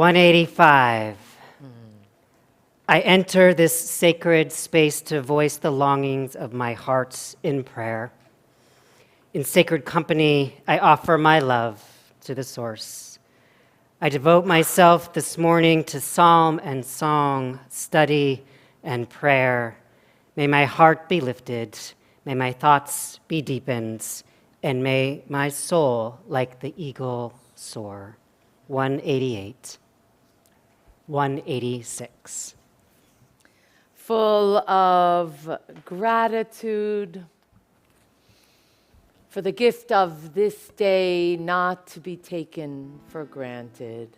185. I enter this sacred space to voice the longings of my heart in prayer. In sacred company, I offer my love to the source. I devote myself this morning to psalm and song, study and prayer. May my heart be lifted, may my thoughts be deepened, and may my soul, like the eagle, soar. 188. 186. Full of gratitude for the gift of this day not to be taken for granted.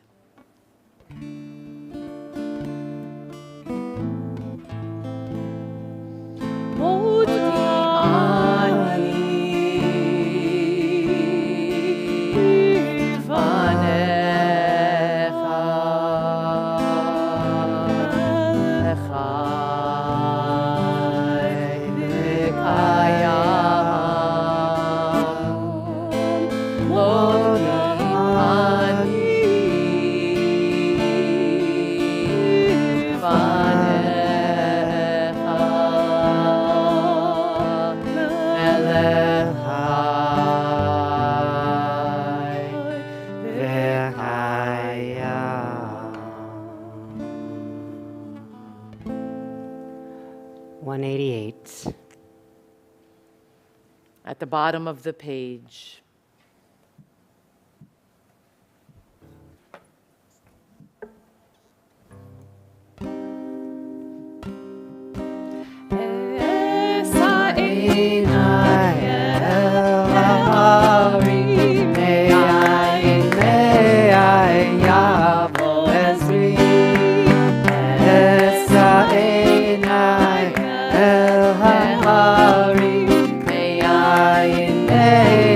At the bottom of the page.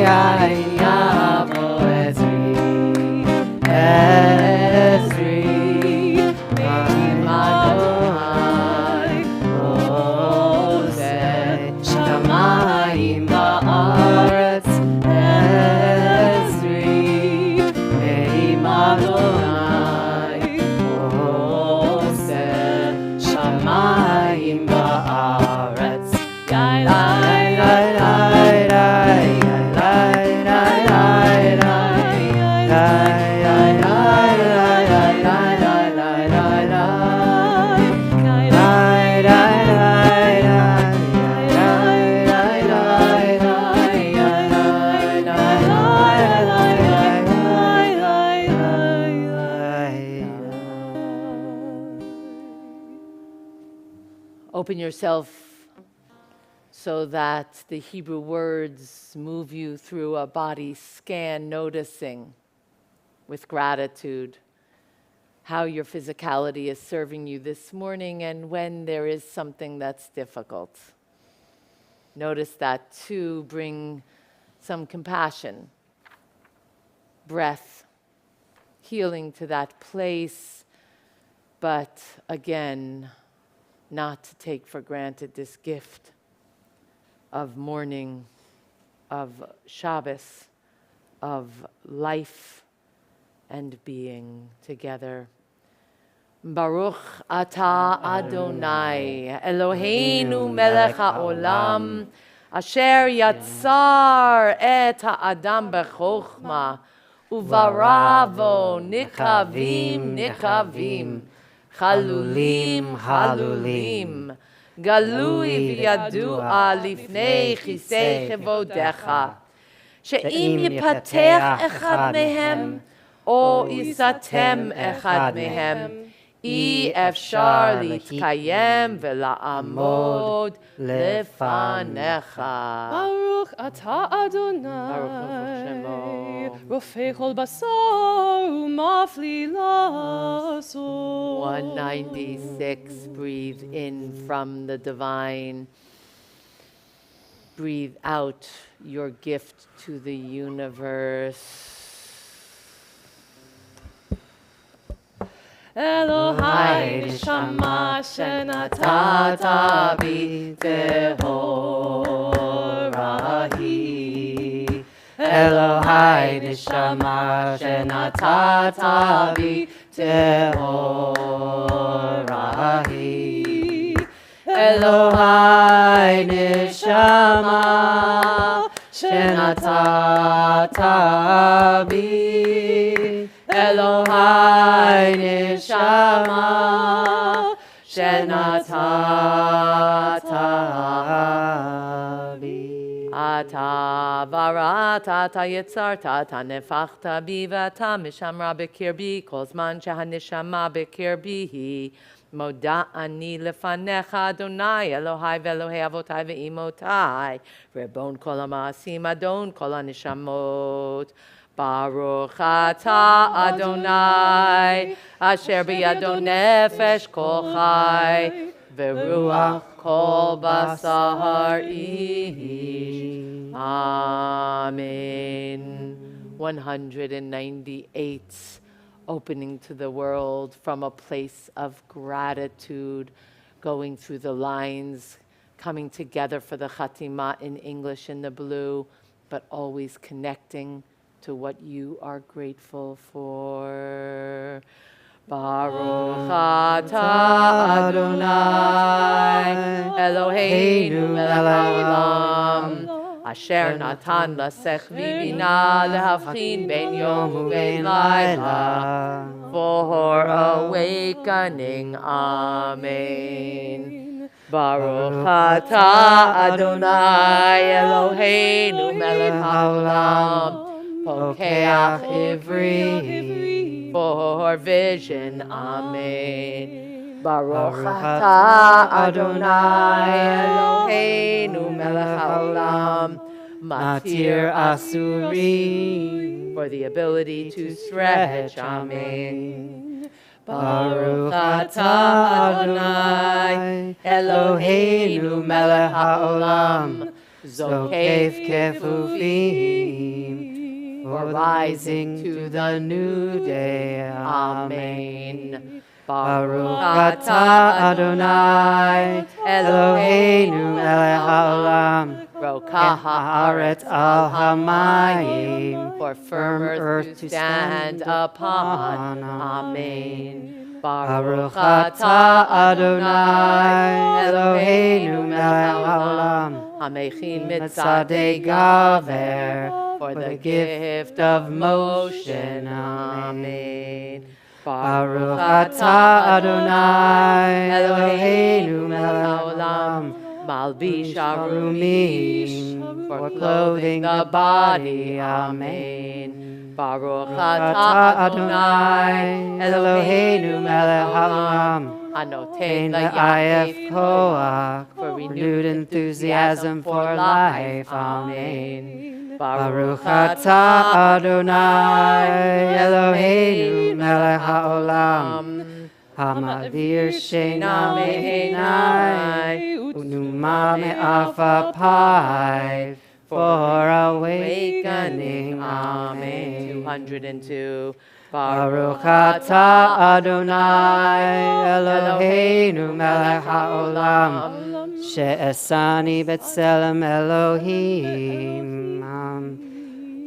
I Open yourself so that the Hebrew words move you through a body scan, noticing with gratitude how your physicality is serving you this morning and when there is something that's difficult. Notice that too. Bring some compassion, breath, healing to that place, but again, not to take for granted this gift of morning, of Shabbos, of life and being together. Baruch atah Adonai, Eloheinu melech haolam, asher yatzar et ha'adam b'chokhmah, uvaravo nikavim nikavim, chalulim chalulim, galui v'yadua lifnei chisei chevodecha, she'im yipatech echad mehem, או יסתם אחד מהם, אי אפשר להתקיים ולעמוד לפניך. ברוך אתה אדוני, ברוך שמו. רופא כל בשר ומפליא לעשות. 196, breathe in from the divine. Breathe out your gift to the universe. אלוהי נשמה שנתת בי טהורה היא. אלוהי נשמה שנתת בי טהורה היא. אלוהי נשמה שנתת בי. אלוהי נשמה שנתת בי. אתה בראת, אתה יצרת, אתה נפחת בי ואתה משמרה בקרבי, כל זמן שהנשמה בקרבי היא. מודה אני לפניך, אדוני, אלוהי ואלוהי אבותיי ואמותיי, ריבון כל המעשים, אדון כל הנשמות. ברוך אתה אדוני, אשר בידו נפש כל חי, ורוח כל בשר איש. Amen. 198, opening to the world from a place of gratitude, going through the lines, coming together for the Chatima in English in the blue, but always connecting to what you are grateful for. Baruch atah Adonai, Eloheinu melech haolam, asher natan lasech v'bina lehavchin ben yom u'ben laila, for awakening. Amen. Baruch atah Adonai, Eloheinu melech haolam, Pokeach Ivri, for vision. Amen. Baruch atah Adonai, Eloheinu melech haolam, Matir Asuri, for the ability to stretch. Amen. Baruch atah Adonai, Eloheinu melech haolam, Zokef Kefufim, for rising to the new day. Amen. Baruch atah Adonai, Eloheinu melech haolam, Rokah haaretz al hamayim, for firm earth to stand upon. Amen. Baruch atah Adonai, Eloheinu melech haolam, Hamechin mitzadei gaver, for the gift of motion. Amen. Baruch atah Adonai, Eloheinu melech haolam, Malbish arumim, for clothing the body. Amen. Baruch atah Adonai, Eloheinu melech haolam, Anotein Ayef la'ya'ef Koach, for renewed enthusiasm for life. Amen. Baruch atah Adonai Eloheinu melech haolam. Hamavir sheina me'enai unuma me'afa pai for awakening. Amen. 202. Baruch atah Adonai Eloheinu melech haolam she'esani b'tselem Elohim.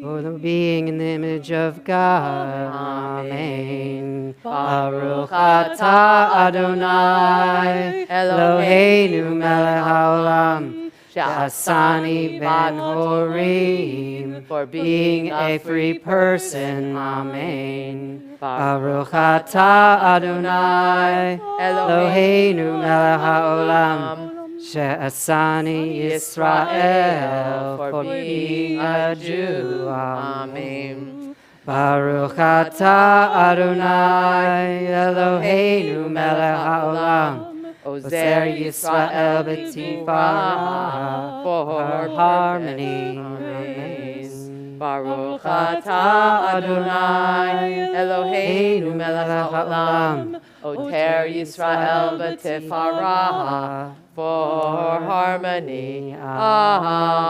For the being in the image of God. Amen. Baruch atah Adonai Eloheinu melech haolam she'asani ben horim, for being a free person. Amen. Baruch atah Adonai Eloheinu melech haolam she'asani Yisrael, for being a Jew. Amen. Baruch atah Adonai Eloheinu melech haolam Ozer Yisrael b'tifara, for harmony. Amen. Baruch atah Adonai Eloheinu melech haolam Oter Yisrael b'tifara, for harmony. Amen.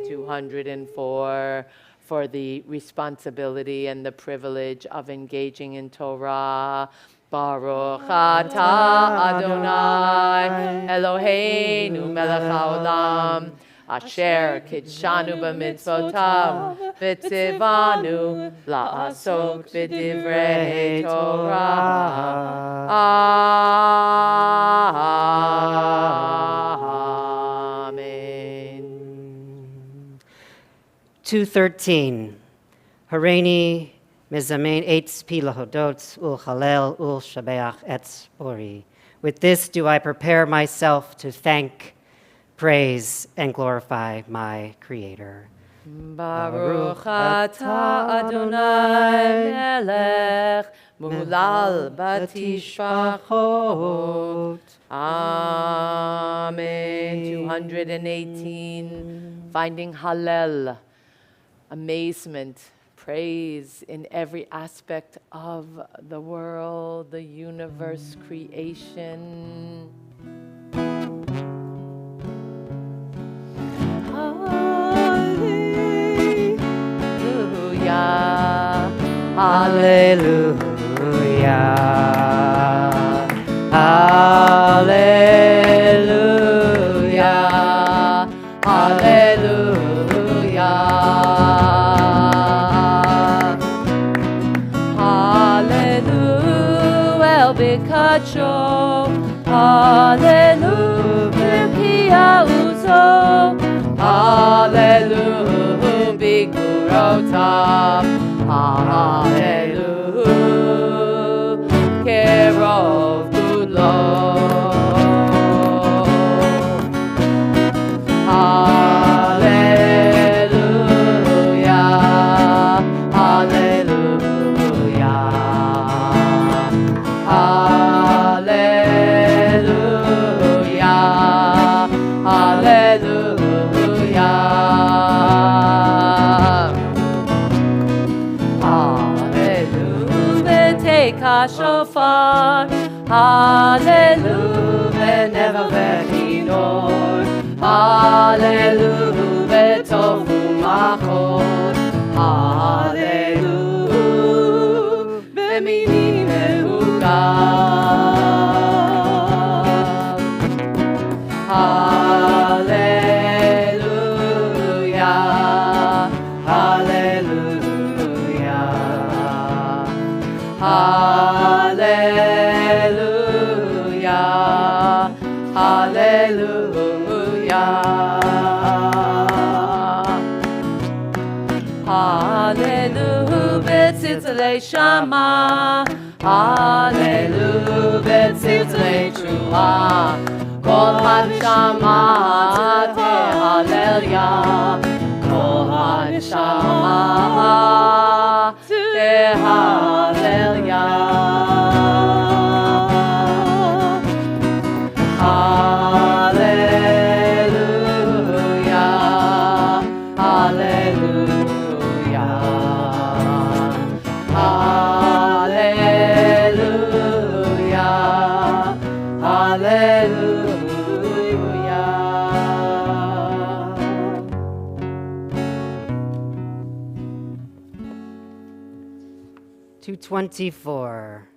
204. For the responsibility and the privilege of engaging in Torah. Baruch atah Adonai Eloheinu melech haolam asher kidshanu b'mitzvotav v'tzivanu la'asok b'divrei Torah. Amen. 213. Hareini Mizamein eitz pi lahodot ul halel ul shabeach etz ori. With this do I prepare myself to thank, praise, and glorify my Creator. Baruch atah Adonai melech mulal batishpachot. Amen. 218. Finding Hallel, amazement, praise in every aspect of the world, the universe, creation. Hallelujah. Hallelujah. Hallelujah. Hallelujah. Hallelujah. El bikacho. Hallelujah. Kia uzo. Hallelujah. Bigurotav. Hallelujah. Kerov Kulo. Hallelujah. Hallelujah. Hallelujah. Hallelujah. Hallelujah. Take a shofar. Hallelujah. Never ve'hinor. Hallelujah. Tofu machor. Hallelujah. Bemini mehugav. Hallelujah. Hallelujah. Hallelujah. Hallelujah. Hallelujah. B'tzitzalei shama. Hallelujah. B'tzitzalei truma. Kol hanshama tehalel ya. Kol hanshama tehalel ya. 24.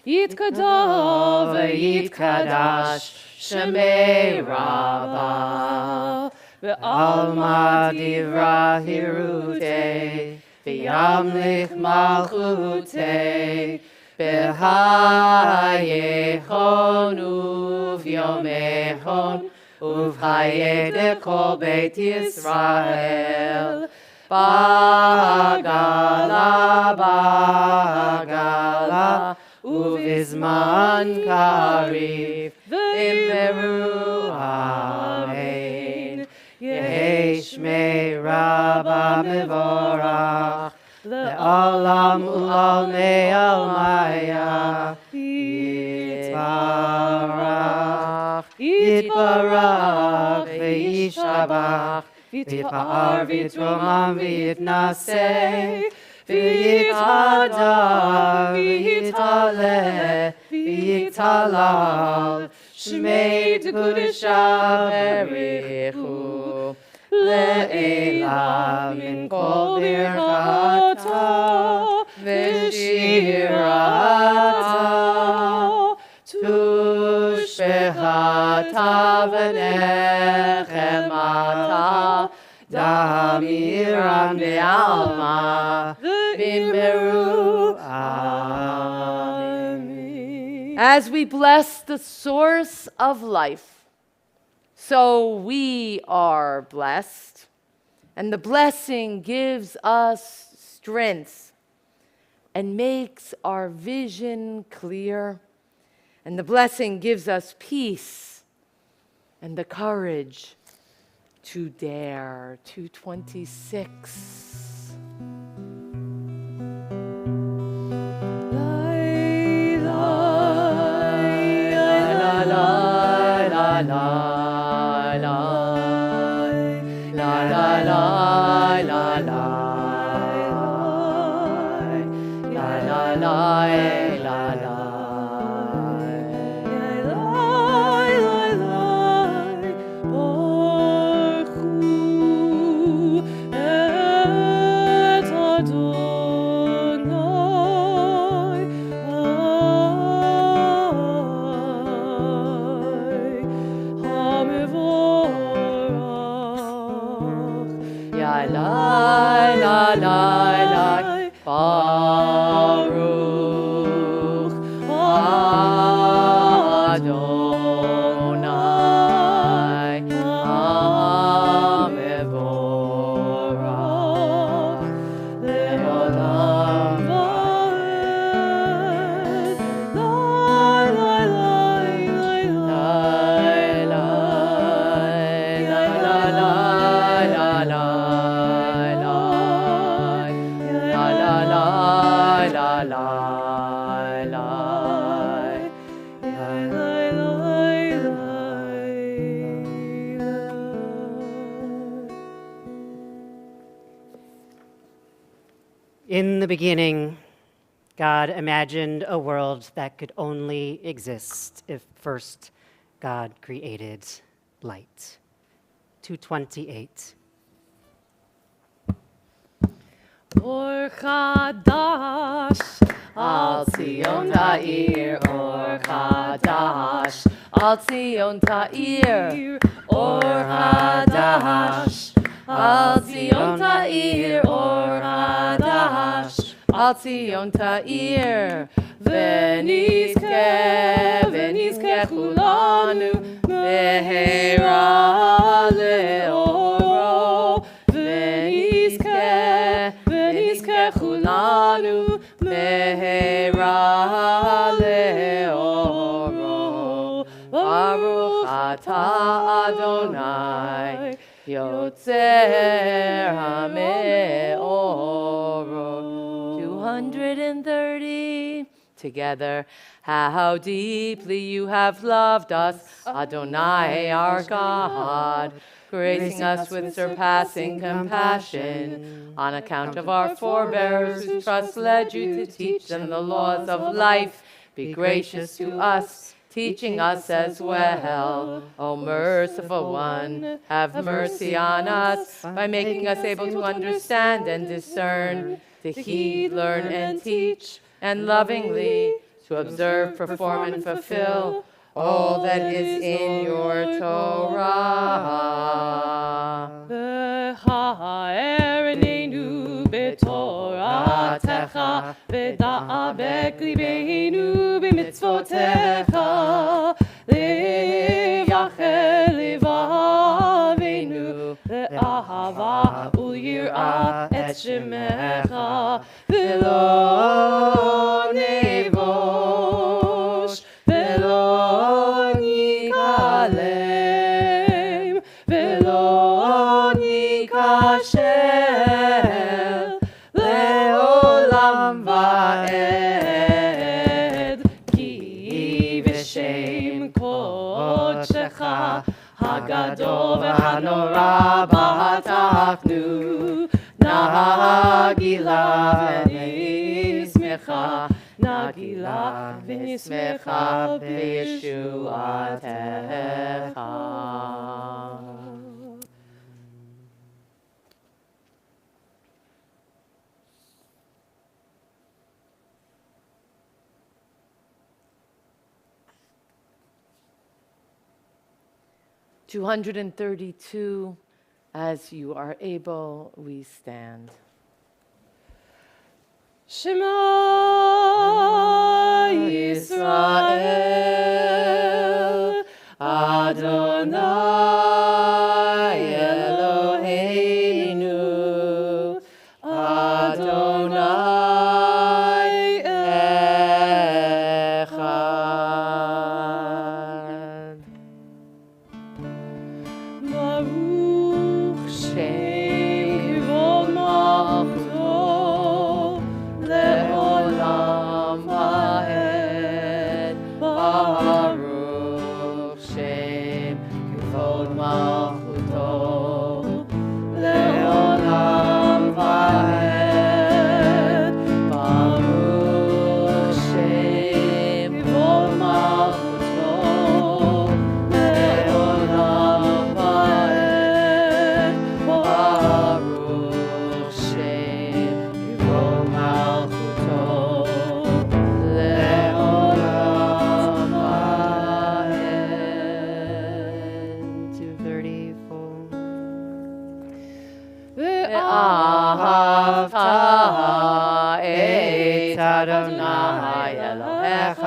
Yitkadav Yitkadash Shemei Rabbah Ve'alma Divra Hirute Ve'yamlich Malchute Behayechon Uvyomechon Uvhayed Kol Beit Yisrael Bagala Bagala Uvizman Karif V'immeru Amen Yehi Shmei Rabba Mevorach Le'olam u'olmei almaya Yitbarach Yitbarach V'yishabach V'yitpa'ar v'yitromam v'yitnaseh V'yitadar v'yitaleh v'yitalal Shmei T'kudesha Berichu Le'ela min kol birchata v'shirata Tushbechata v'nechemata Damiram de'alma v'immeru Amen. As we bless the source of life, so we are blessed, and the blessing gives us strength and makes our vision clear, and the blessing gives us peace and the courage to dare. 226. La la la la la la la la la la la Baruch Adonai Hamevorach Le'olam Va'ed In the beginning, God imagined a world that could only exist if first God created light. 228. Or Chadash Al Tzion Ta'ir Or Chadash Al Tzion Ta'ir Or Chadash Al Tzion Ta'ir Or Chadash Al Tzion Ta'ir V'nizke Chulanu Mehera Le'oro V'nizke Chulanu Mehera Le'oro Baruch Atah Adonai Yotzer HaMe'oro 230 together. How deeply you have loved us, Adonai our God, gracing us with surpassing compassion, on account of our forebears whose trust led you to teach them the laws of life. Be gracious to us, teaching us as well. O merciful one, have mercy on us by making us able to understand and discern to heed, learn, and teach, and lovingly to observe, perform, and fulfill all that is in your Torah. V'ha'erenenu b'toratecha, v'da'abek libeinu b'mitzvotecha, le'yachel levaveinu, le'ahava u'yir'ah et shemecha, v'lo nevosh, v'lo nikalem, v'lo nikashel, le'olam va'ed, ki v'shem kodshecha, hagadol v'hanora b'hatachnu, nagila v'nismecha, nagila v'nismecha b'yeshuatecha. (232), as you are able, we stand. Shema Yisrael, Adonai Eloheinu, Adonai Echad. Baruch Shem Kivod Malchuto Le'olam Va'ed. Baruch Shem Kivod Malchuto Le'olam Va'ed. Baruch Shem Kivod Malchuto Le'olam Va'ed. Baruch Shem Kivod Malchuto Le'olam Va'ed. 234. ואהבת את אדוני אלוהיך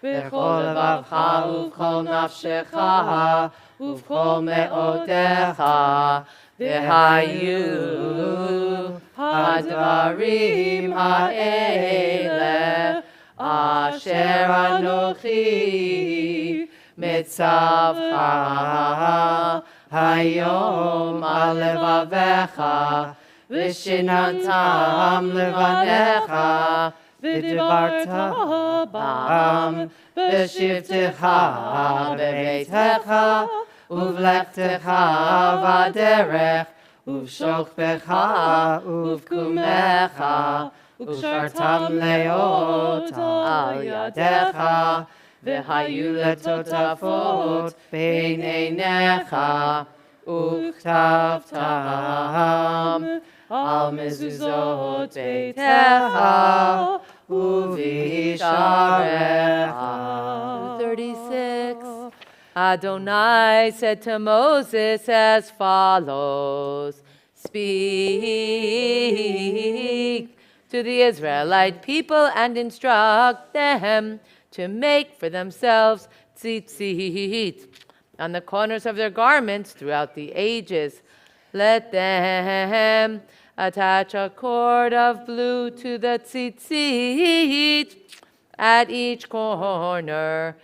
בכל לבבך ובכל נפשך ובכל מאודיך, והיו הדברים האלה אשר אנוכי מצווך היום על לבביך, ושננתם לבניך, ודיברת בם בשבתך בביתך, ובלכתך בדרך, ובשוכבך ובקומך, וקשרתם לאות על ידיך, והיו לטוטפות בין עיניך, וכתבתם על מזוזות ביתך ובשעריך. 36. Adonai said to Moses as follows, speak to the Israelite people and instruct them to make for themselves tzitzit on the corners of their garments throughout the ages. Let them attach a cord of blue to the tzitzit at each corner.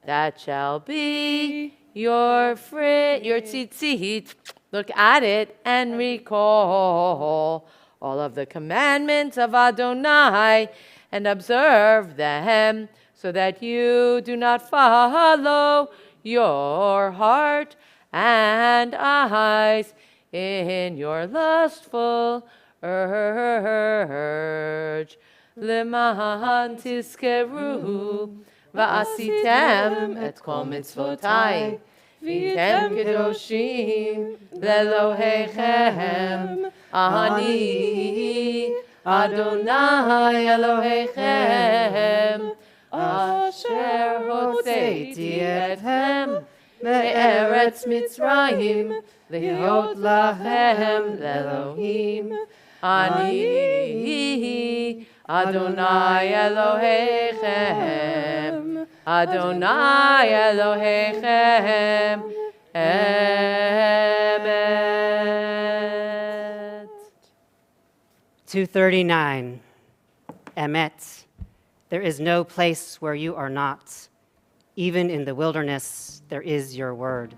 That shall be your tzitzit. Look at it and recall all of the commandments of Adonai and observe them, so that you do not follow your heart and eyes in your lustful urge. Leman tizkeru va'asitem et kol mitzvotai v'tem kedoshim lelohechem ani Adonai Elohechem, asher hotzeiti etchem me'eretz Mitzrayim, להיות לכם לאלוהים. אני Adonai Elohechem, Adonai Elohechem, Emet. 239. Emet. There is no place where you are not. Even in the wilderness, there is your word.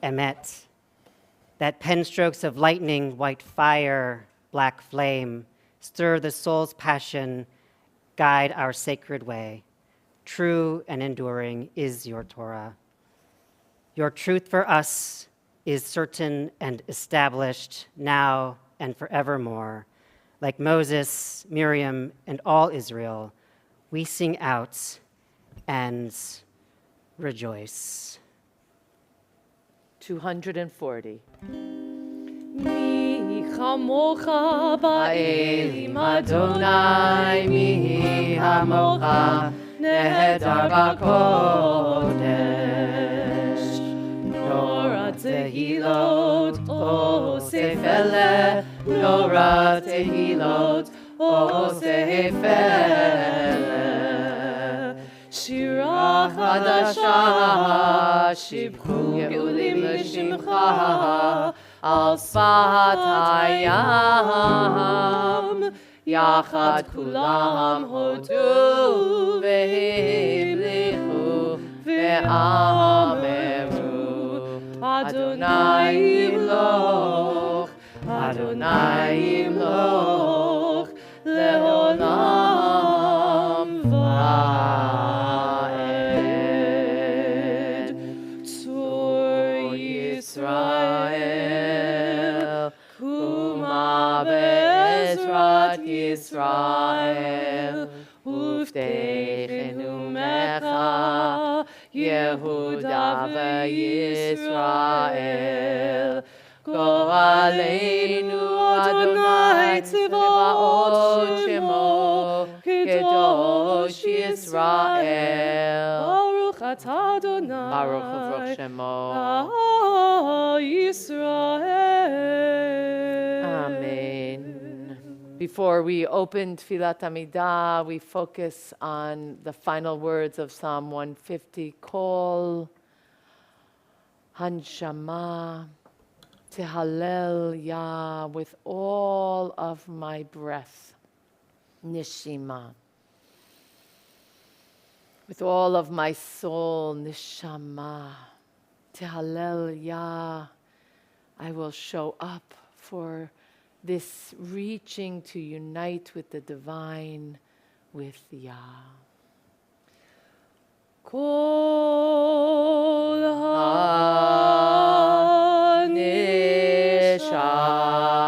Emet. That pen strokes of lightning, white fire, black flame, stir the soul's passion, guide our sacred way. True and enduring is your Torah. Your truth for us is certain and established now and forevermore. Like Moses, Miriam, and all Israel, we sing out and rejoice. 240. מי כמוך באלים Adonai, mi hamocha, nehedar b'kodesh. Nora tehilot, osefele, Nora tehilot, osefele. שירה חדשה, שיבחו גאולים לשמך, על שפת הים. יחד כולם הודו והמליכו ואמרו, אדוני ימלוך, אדוני ימלוך, לעולם ועד. צור ישראל, קומה בעזרת ישראל, ופתחנו מכה, יהודה וישראל. גואלנו אדוני צבאות שמו, קדוש ישראל. ברוך אתה אדוני ברוך וברוך שמו. ישראל. Amen. Before we open Tfilat Amidah, we focus on the final words of Psalm 150. Kol Hanshama Tehalel Yah, with all of my breath. Nishima. With all of my soul, Nishama. Tehalel Yah. I will show up for this reaching to unite with the divine, with Yah. Kol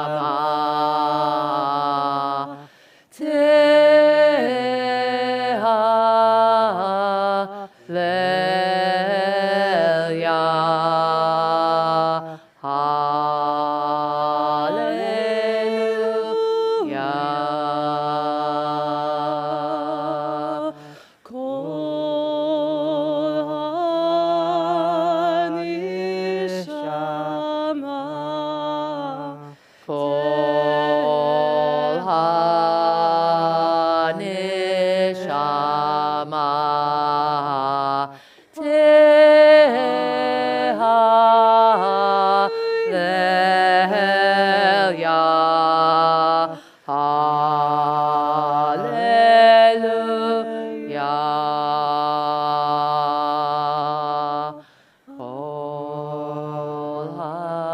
Neshama Tehalel Yah. Hallelujah. Kol hanishama Kol haneshama tehalel Yah. Hallelujah. Kol haneshama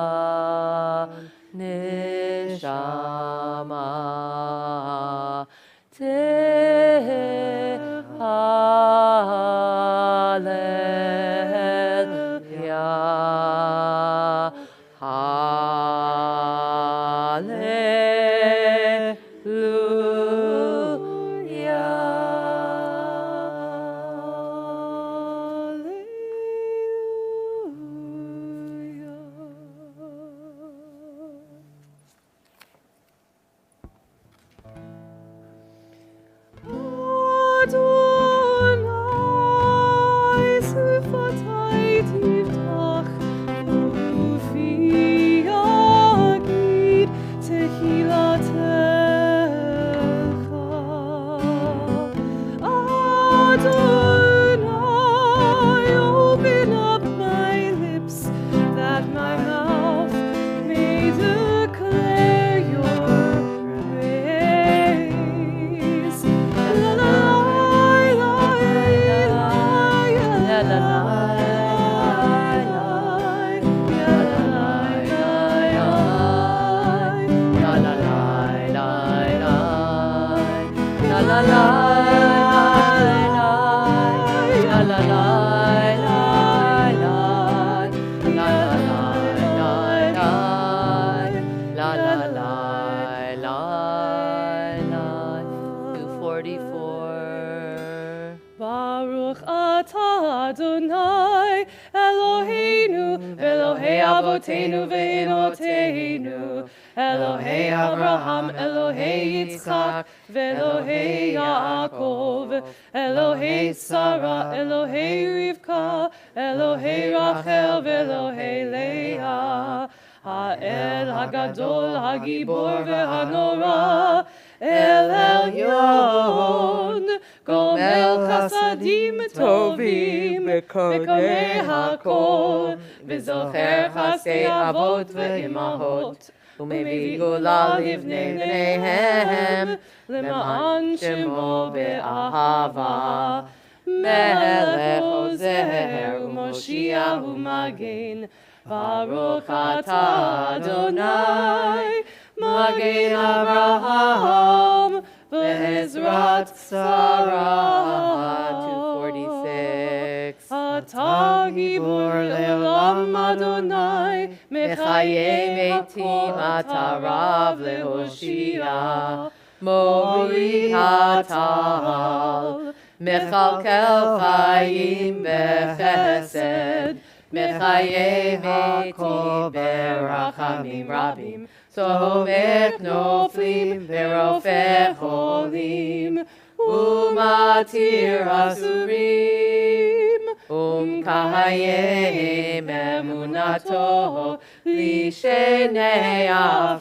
tehalel Adonai, open up my lips that my mouth may declare your praise. La la la la la la Baruch atah Adonai Eloheinu Elohei Avotenu ve'Enoteinu Elohei Abraham Elohei Yitzchak ve'Elohei Yaakov Elohei Sarah Elohei Rivka Elohei Rachel ve'Elohei Leah Ha'el Hagadol Hagibor ve'Hanora El Elyon Gomel Chasadim Tovim Bekonei Hakol V'zocher Chasdei Avot Ve'imahot Umevi Gula Livnei Bneihem Lema'an Shemo Be'ahava Melech Ozer Umoshiach Umagen Baruch atah Adonai Magen Abraham Ve'ezrat Sarah 246 Atah Gibor Le'olam Adonai Mechayei Metim Atah Rav Lehoshia Mori Hatal Mechalkel Chayim Bechesed Mechayei Metim Berachamim Rabim Somer Knoflim Verofeh Cholim Umatir Asurim Kahayim Emunato Lishenei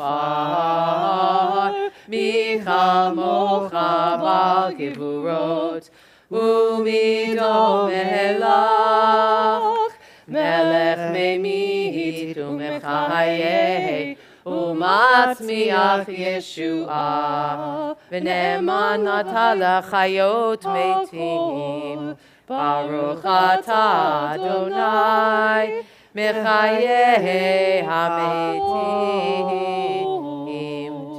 Afar Michal Mocha Bal Givurot Umido Melach Melech Memit Umechayei Umatzmiach Yeshua V'ne'eman nata l'chayot metim Baruch atah Adonai Mechayei hametim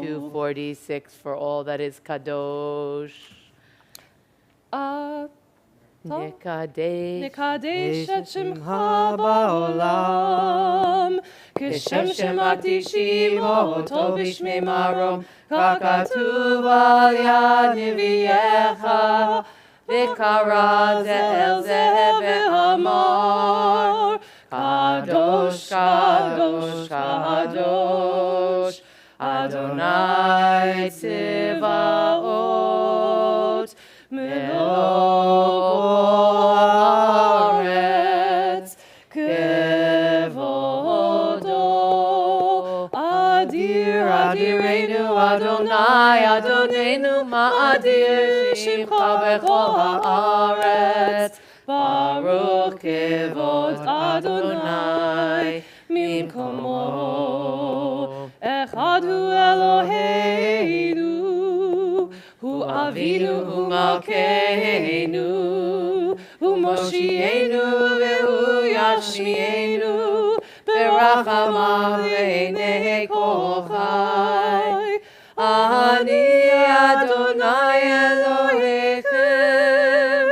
246 for all that is kadosh Nekadesh et Shemcha ba'olam Kishem shemati shimo tov b'shmei marom Kakatuv al yad neviyecha V'kara ze'el zeh v'hamar Kadosh, Kadosh, Kadosh Adonai Tzivaot Melok haaretz kevodo Adir, Adirenu Adonai Adonenu ma'adir Shimcha b'chol haaretz Baruch kevod Adonai mimkomo Echad hu Eloheinu Hu Avinu Hu Malkeinu Hu Moshienu Vehu Yashmienu Berachamav V'nei Kol Chai Ani Adonai Elohechem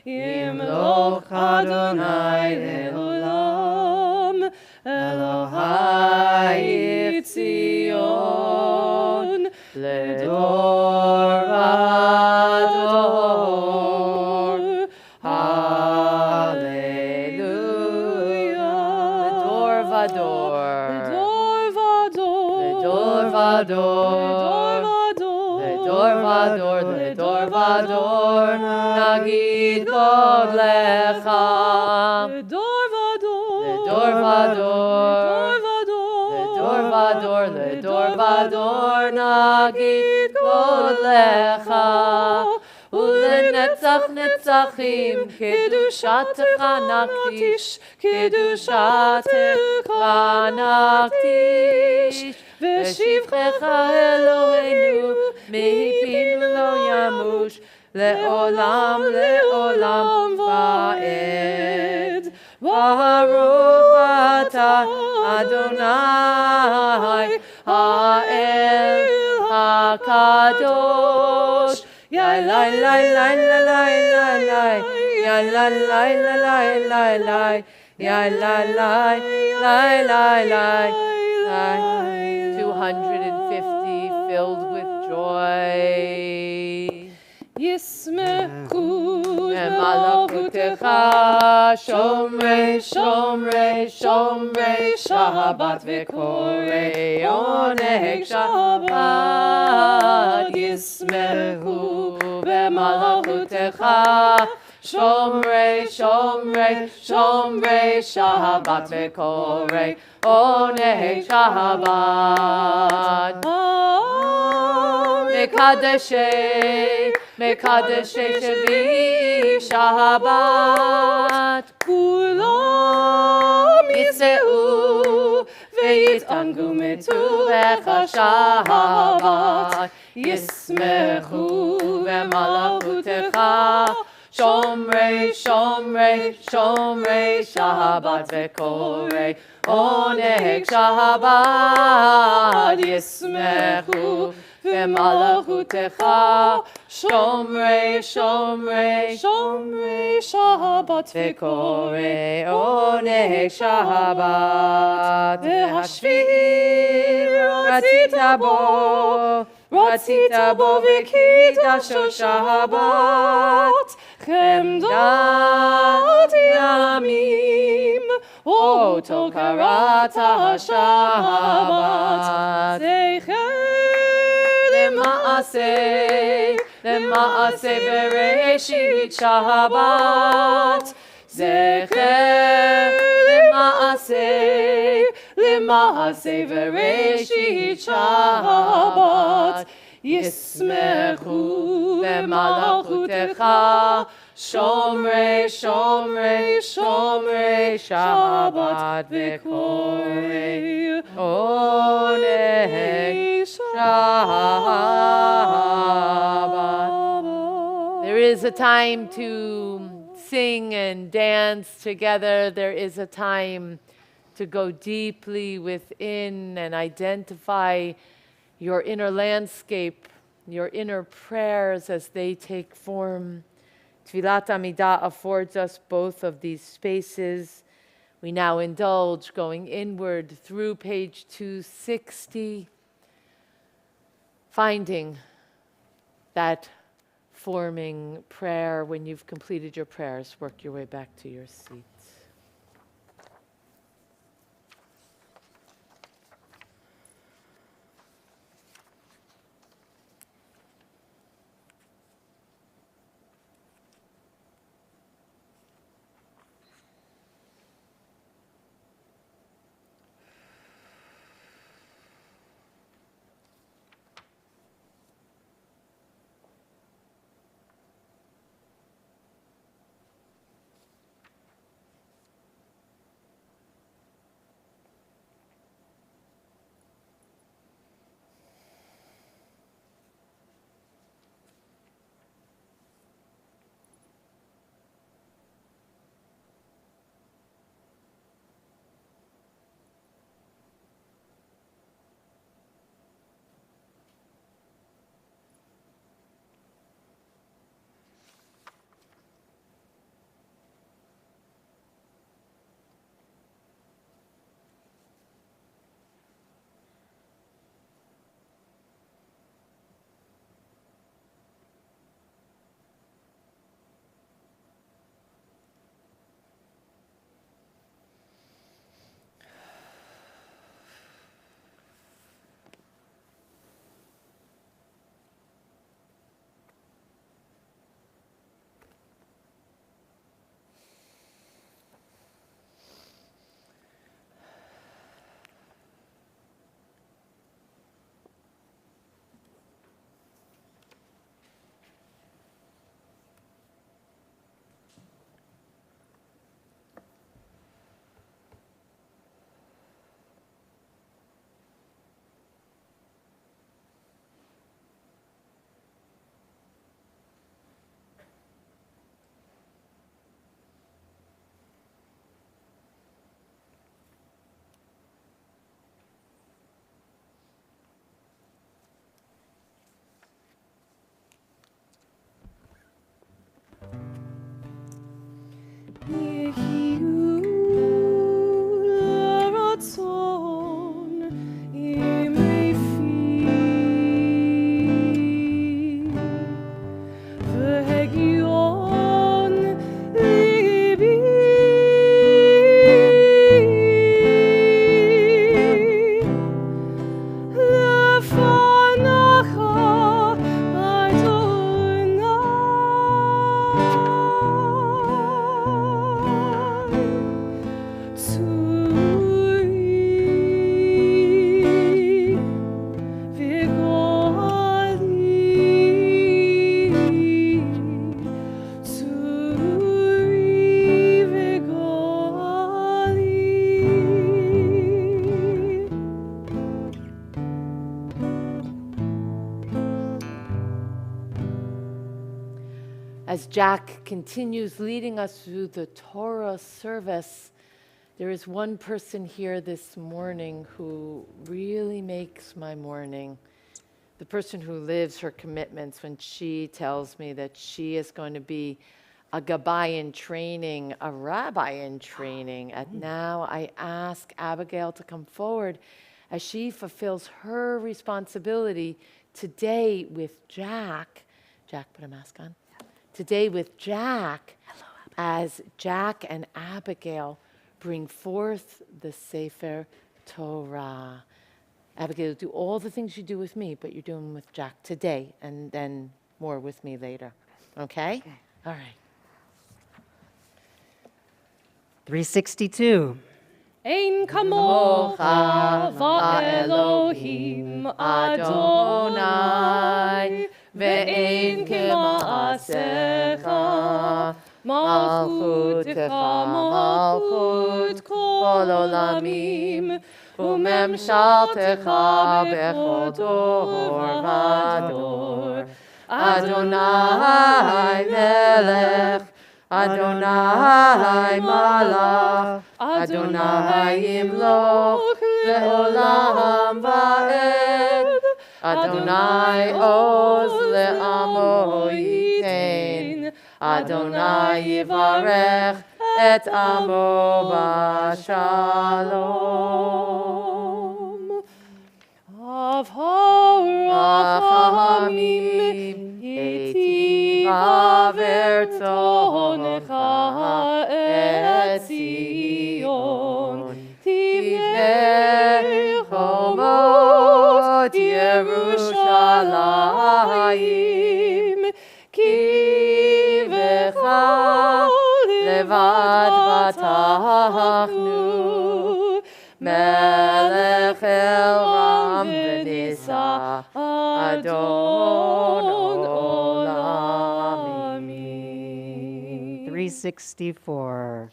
Yimloch Adonai le'olam Elohai Tzion Ledor vador Hallelujah Ledor vador Ledor vador Ledor vador Ledor vador Nagid God lecha Ledor vador Ledor vador Nagid God lecha לנצח נצחים, קדושתך נקדיש, קדושתך נקדיש. ושבחך אלוהינו, מפינו לא ימוש, לעולם לעולם ועד. ברוך אתה אדוני האל הקדוש. יה לי לי לי לי לי לי, יה לי לי לי לי לי, יה לי לי לי לי. 250 filled with joy. ישמחו במלכותך שומרי שומרי שומרי שבת וקוראי עונג שבת. ישמחו במלכותך שומרי שומרי שומרי שבת וקוראי עונג שבת. מקדשי שביעי שבת. כולם יישאו ויתענגו מטובך שבת. ישמחו במלכותך שומרי שומרי שומרי שבת וקוראי עונג שבת. ישמחו במלכותך שומרי שומרי שומרי שבת וקוראי עונג שבת. והשביעי רצית בו וקידשו שבת. חמדת ימים אותו קראת השבת. למעשה בראשית שבת. זכר למעשה בראשית שבת. ישמחו במלכותך שומרי שומרי שומרי שבת וקוראי עונג שבת. There is a time to sing and dance together. There is a time to go deeply within and identify your inner landscape, your inner prayers as they take form. Tfilat Amidah affords us both of these spaces. We now indulge going inward through page 260, finding that forming prayer. When you've completed your prayers, work your way back to your seats. As Jack continues leading us through the Torah service, there is one person here this morning who really makes my morning. The person who lives her commitments when she tells me that she is going to be a gabbai in training, a rabbi in training. And now I ask Abigail to come forward as she fulfills her responsibility today with Jack. Jack, put a mask on. Today with Jack, as Jack and Abigail bring forth the Sefer Torah. Abigail, do all the things you do with me, but you're doing them with Jack today, and then more with me later. Okay? All right. 362. Ein kamocha va'Elohim Adonai ve'ein kema'asecha malchutecha malchut kol olamim umemshaltecha bechol dor v'dor Adonai melech Adonai malach Adonai imloch le'olam va'ed Adonai oz le'amo yitein Adonai yivarech et amo b'shalom Av ha'rachamim yitiv avertonecha et Zion Tivnei chomot Yerushalayim Ki v'cha levad batachnu Melech el ram v'nisa Adon olamim 364.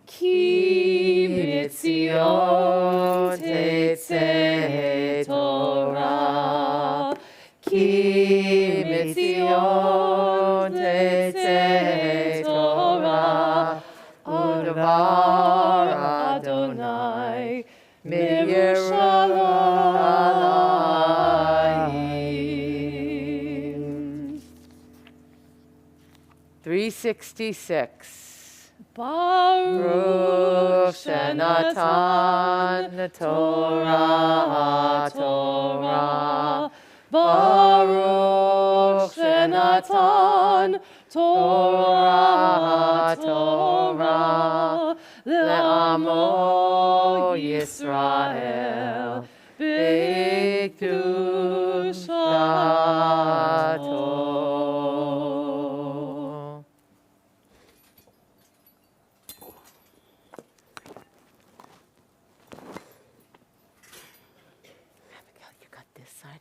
Ki mitzion tetzeh Torah Ki mitzion tetzeh Torah U'davar Adonai miYerushalayim 366. Baruch Shenatan Torah Torah Baruch Shenatan Torah Torah Le'amo Yisrael B'kedushato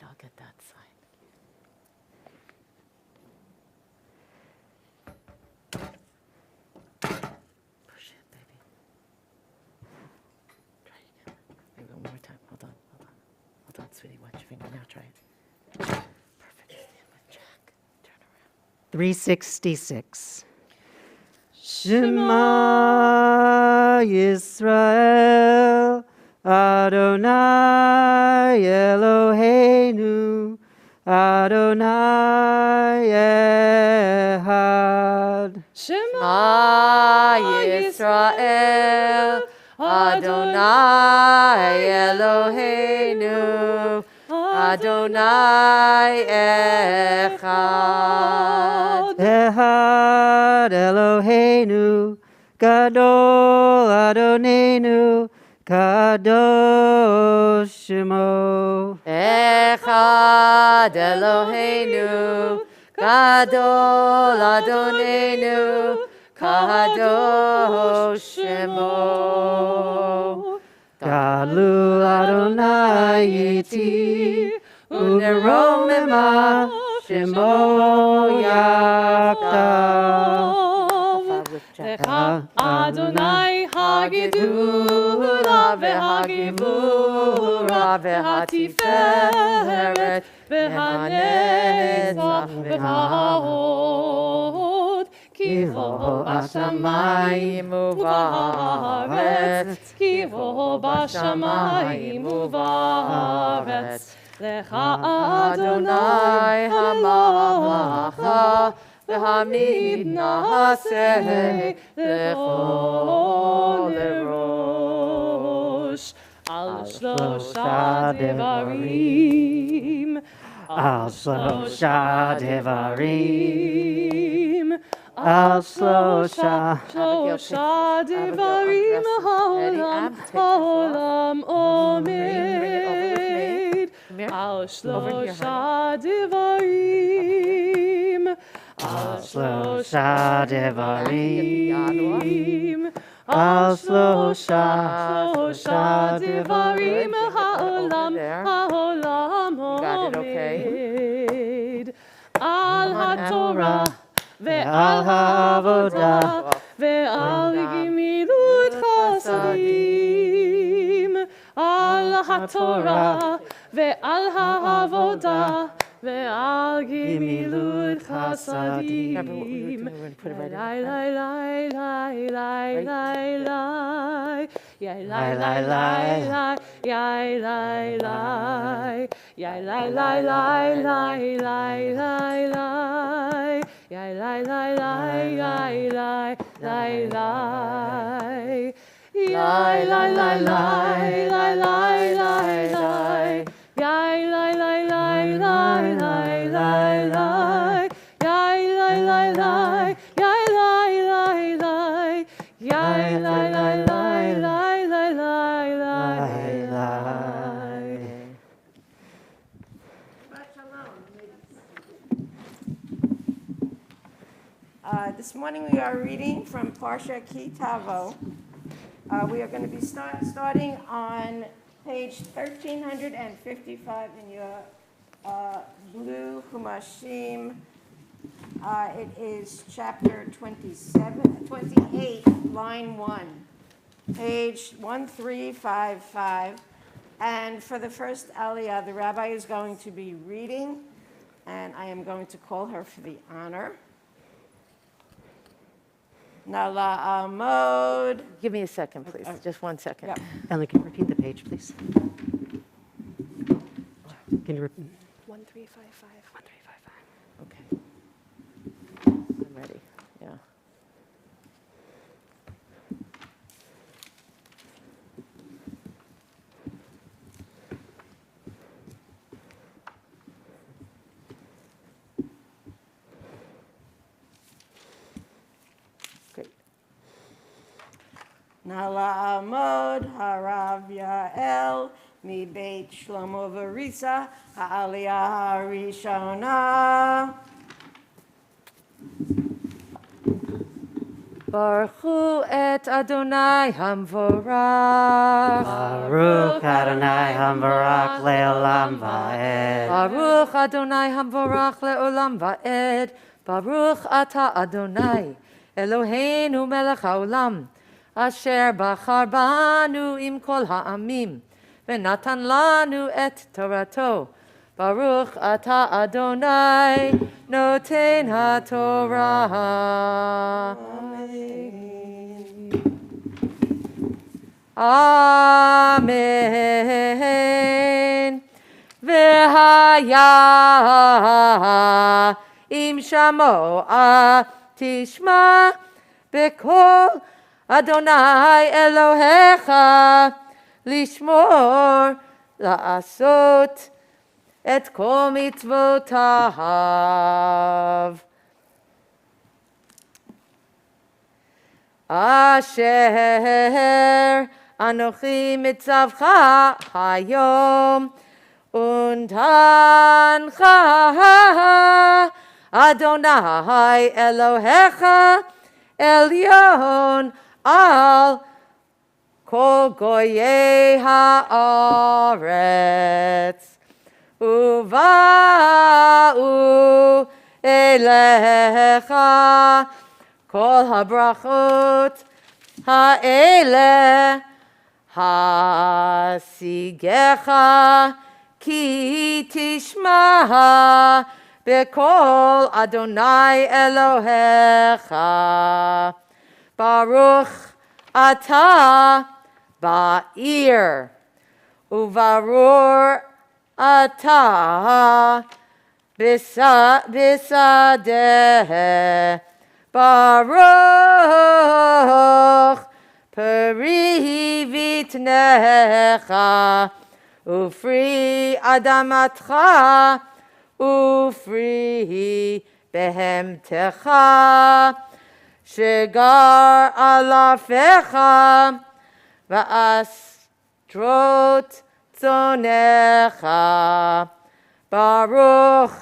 I'll get that side. Push it, baby. Try again. Maybe one more time. Hold on. Hold on, sweetie. Watch your finger. Now try it. Perfect. Stand with Jack. Turn around. 366. Shema Yisrael Adonai Eloheinu Adonai Echad Shema Yisrael Adonai Eloheinu Adonai Echad Echad Eloheinu Gadol Adonenu Kadosh Shemo Echad Eloheinu Gadol Adonenu Kadosh Shemo Gadlu Adonai Yiti Uneromema Shemo Yakta Lecha Adonai Hagidura veHagivura veHatiferet והנצח וההוד, כי הוא בשמיים ובארץ, כי הוא בשמיים ובארץ. לך אדוני הממלכה, והמתנשא לכל לראש. על שלושה דברים, על שלושה דברים, על שלושה דברים העולם עומד. על שלושה דברים, על שלושה דברים, על שלושה דברים העולם עומד. על התורה ועל העבודה ועל גמילות חסדים. על התורה ועל העבודה ועל גמילות חסדים. This morning we are reading from Parsha Ki Tavo. We are going to be starting on page 1355 in your blue Humashim. It is chapter 28, line 1, page 1355. And for the first Aliyah, the rabbi is going to be reading, and I am going to call her for the honor. Nala Amod. Give me a second, please. Just 1 second. Yep. Ellen, can you repeat the page, please? Can you repeat? 1355. 1355. Okay. I'm ready. Yeah. Great. Nala Amod Harav Yael Mi Beit Shlomo Varisa Ha'aliyah Harishona. Baruchu et Adonai Hamvorach. Baruch Adonai Hamvarach Le'olam Va'ed. Baruch Adonai Hamvorach Le'olam Va'ed. Baruch Ata Adonai Eloheinu Melech HaOlam Asher Bachar Banu Im Kol Ha'amim V'natan Lanu Et Torato. Baruch Ata Adonai Noten HaTorah. Amen. V'haya im shamo'a tishma b'kol Adonai Elohecha lishmor la'asot et kol mitzvotav. Asher Anochi mitzavcha hayom untancha Adonai Elohecha elyon al kol goyei haaretz uva'u elecha kol habrachot ha'eleh hasigecha כי תשמע בקול אדוני אלוהיך. ברוך אתה בעיר, וברור אתה בשדה. ברוך פרי בטנך, ופרי אדמתך, ופרי בהמתך, שגר על אפיך, ועשרות צונך. ברוך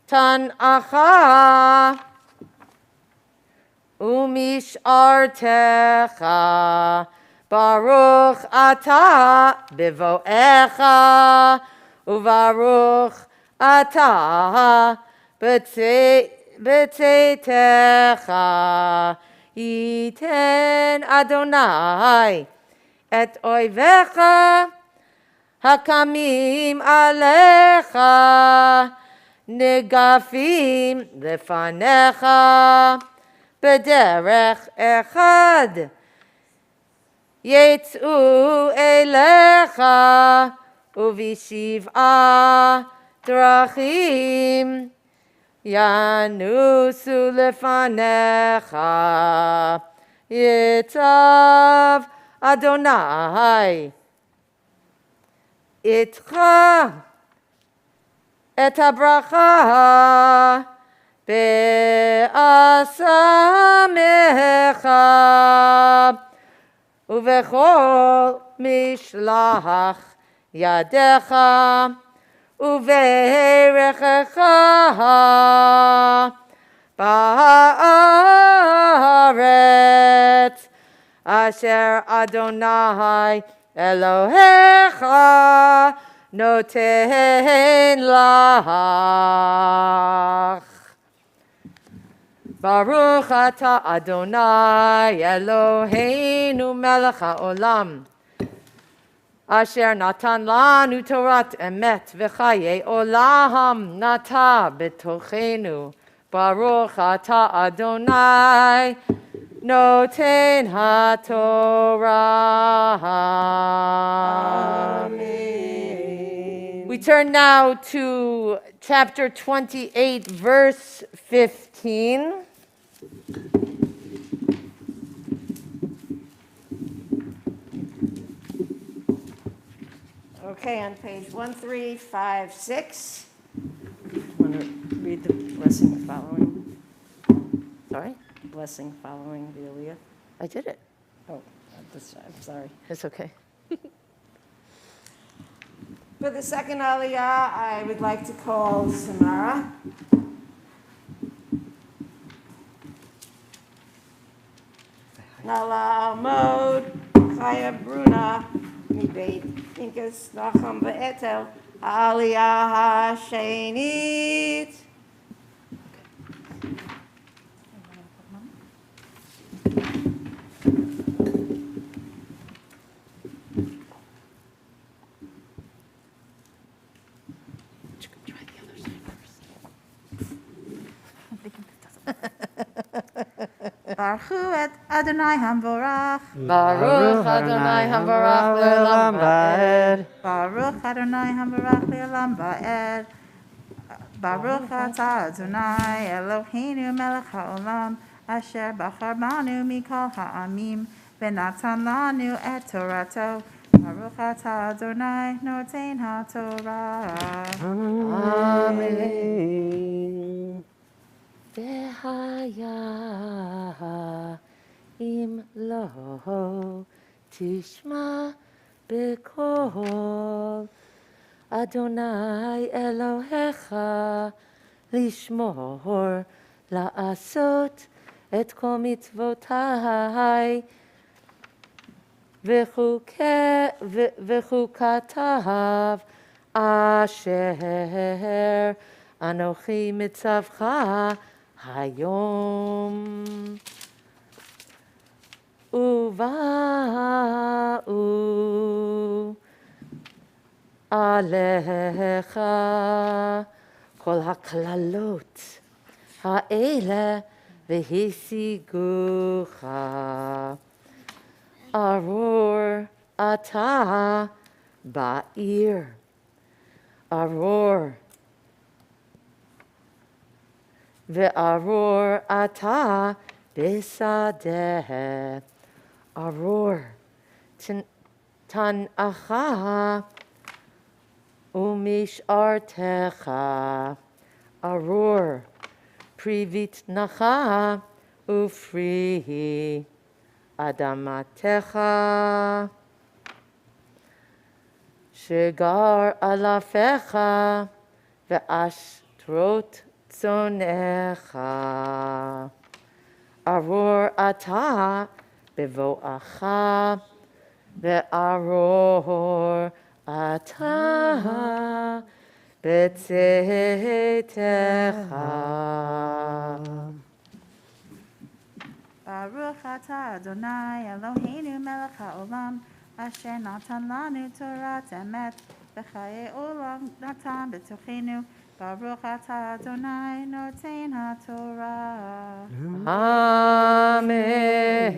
תנאך ומשארתך. ברוך אתה בבואך, וברוך אתה בצאתך. ייתן אדוני את אויביך הקמים עליך, נגפים לפניך בדרך אחד. יצאו אליך ובשבעה דרכים ינוסו לפניך. יצב אדוני איתך את הברכה באסמך, ובכל משלח ידך וברכך בארץ אשר אדוני אלוהיך נותן לך. ברוך אתה אדוני אלוהינו מלך העולם, אשר נתן לנו תורת אמת וחיי עולם נטע בתוכנו. ברוך אתה אדוני נותן התורה. Amen. We turn now to chapter 28, verse 15. Okay, on page 1356. Want to read the blessing following? Sorry, Blessing following the Aliyah? I did it. Oh, I'm sorry. It's okay. For the second Aliyah, I would like to call Samara. Nala Almod, Chaya Bruna, Mibeit Pinkas Nacham Be'etel, Aliyah HaShenit. Baruch et Adonai Hamvorach. Baruch Adonai Hamvarach le'olam va'ed. Baruch Adonai Hamvorach le'olam va'ed. Baruch atah Adonai Eloheinu melech ha'olam, asher bachar banu mikol ha'amim, v'natan lanu et torato. Baruch atah Adonai noten ha'torah. Amen. V'haya im lo tishma b'kol Adonai Elohecha lishmor la'asot et kol mitzvotai v'chukatav asher anochi mitzavcha hayom uva'u Alecha kol haklalot ha'ele v'hisigucha. Aror ata ba'ir. Aror. Ve'aror ata b'sadeh. Aror. Tan'acha umishartecha. Aror. Privitnacha ufrihi. Adamatecha. Shigar alafecha ve'ashtrot tzonecha. Aror ata bevo'acha ve'aror ata betzetecha. Baruch atah Adonai Eloheinu melech haolam asher natan lanu Torah emet b'chaye olam natan b'tochenu. Baruch atah Adonai noten haTorah. Amen.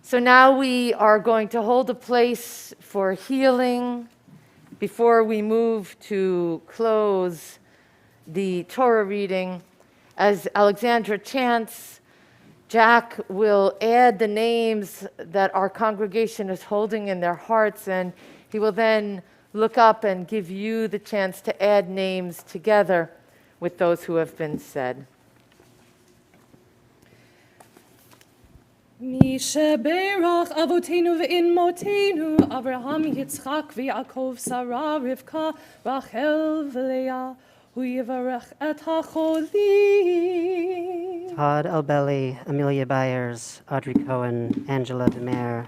So now we are going to hold a place for healing before we move to close the Torah reading. As Alexandra chants, Jack will add the names that our congregation is holding in their hearts, and he will then look up and give you the chance to add names together with those who have been said. מי שברך אבותינו ואימותינו, אברהם, יצחק ויעקב, שרה, רבקה, רחל ולאה, הוא יברך את החולים. Todd Albelli, Amelia Byers, Audrey Cohen, Angela DeMare,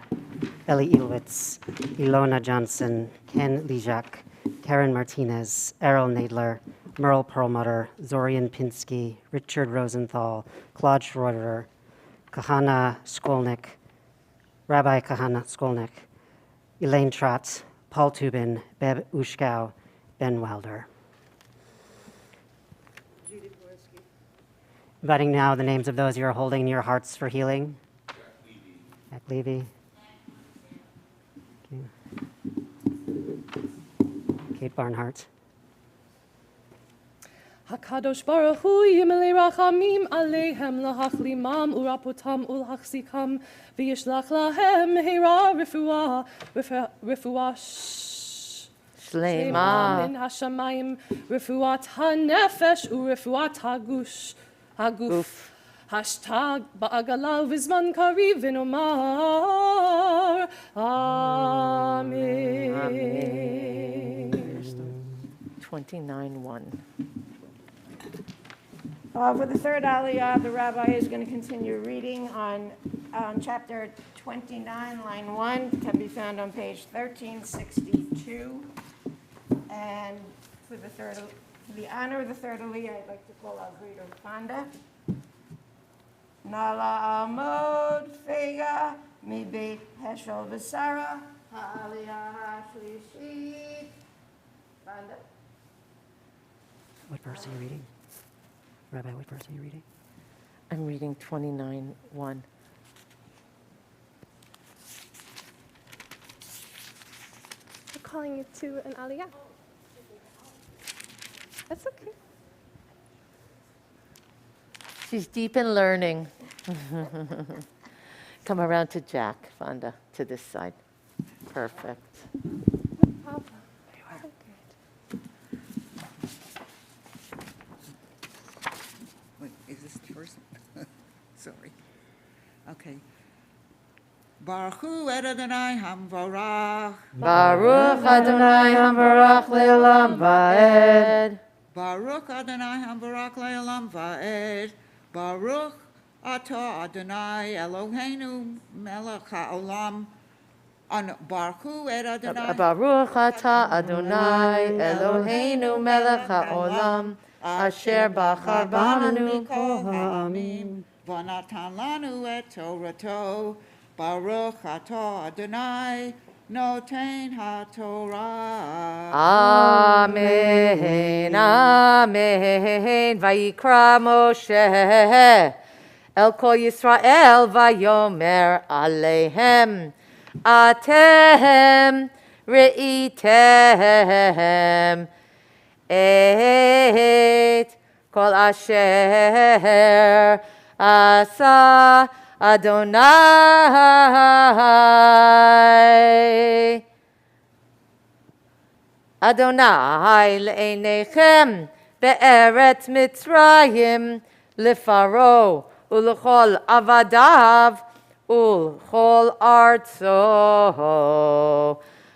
Ellie Ilwitz, Ilona Johnson, Ken Lijak, Karen Martinez, Errol Nadler, Merle Perlmutter, Zorian Pinsky, Richard Rosenthal, Claude Schroeder, Kahana Skolnick, Rabbi Kahana Skolnick, Elaine Trotz, Paul Tubin, Beb Ushkow, Ben Wilder. Inviting now the names of those you are holding in your hearts for healing. Jack Levy. Okay. Kate Barnhart. הקדוש ברוך הוא ימלא רחמים עליהם להחלימם ולרפאותם ולהחזיקם וישלח להם מהרה רפואה שלמה מן השמיים, רפואת הנפש ורפואת הגוף. השתג בעגלה ובזמן קריב ונאמר אמן. 29:1. For the third Aliyah, the rabbi is going to continue reading on chapter 29, line 1, can be found on page 1362. And for the honor of the third Aliyah, I'd like to call our greeter, Fonda. Nala Amod Fega Mi Beit Heshel V'Sara Ha'aliyah HaShlishit. Fonda. What verse are you reading? Rabbi, what verse are you reading? I'm reading 29:1. I'm calling it to an aliyah. That's okay. She's deep in learning. Come around to Jack, Fonda, to this side. Perfect. Papa. Wait, is this the first? Sorry. Okay. Baruch Hu Adonai Hamvarach. Baruch Adonai Hamvarach Le'olam Va'ed. Baruch Adonai Hamvarach Le'olam Va'ed. Baruch Atah Adonai Eloheinu Melech HaOlam Baruch et Adonai. Baruch atah Adonai Eloheinu melech haolam asher bachar banu mikol ha'amim v'natan lanu et Torato. Baruch atah Adonai noten haTorah. Amen, amen. Vayikra Moshe El Kol Yisrael vayomer alehem atem reitem et kol asher asa Adonai. Adonai le'enechem be'eretz Mitzrayim lefaro ulechol avadav ulechol artso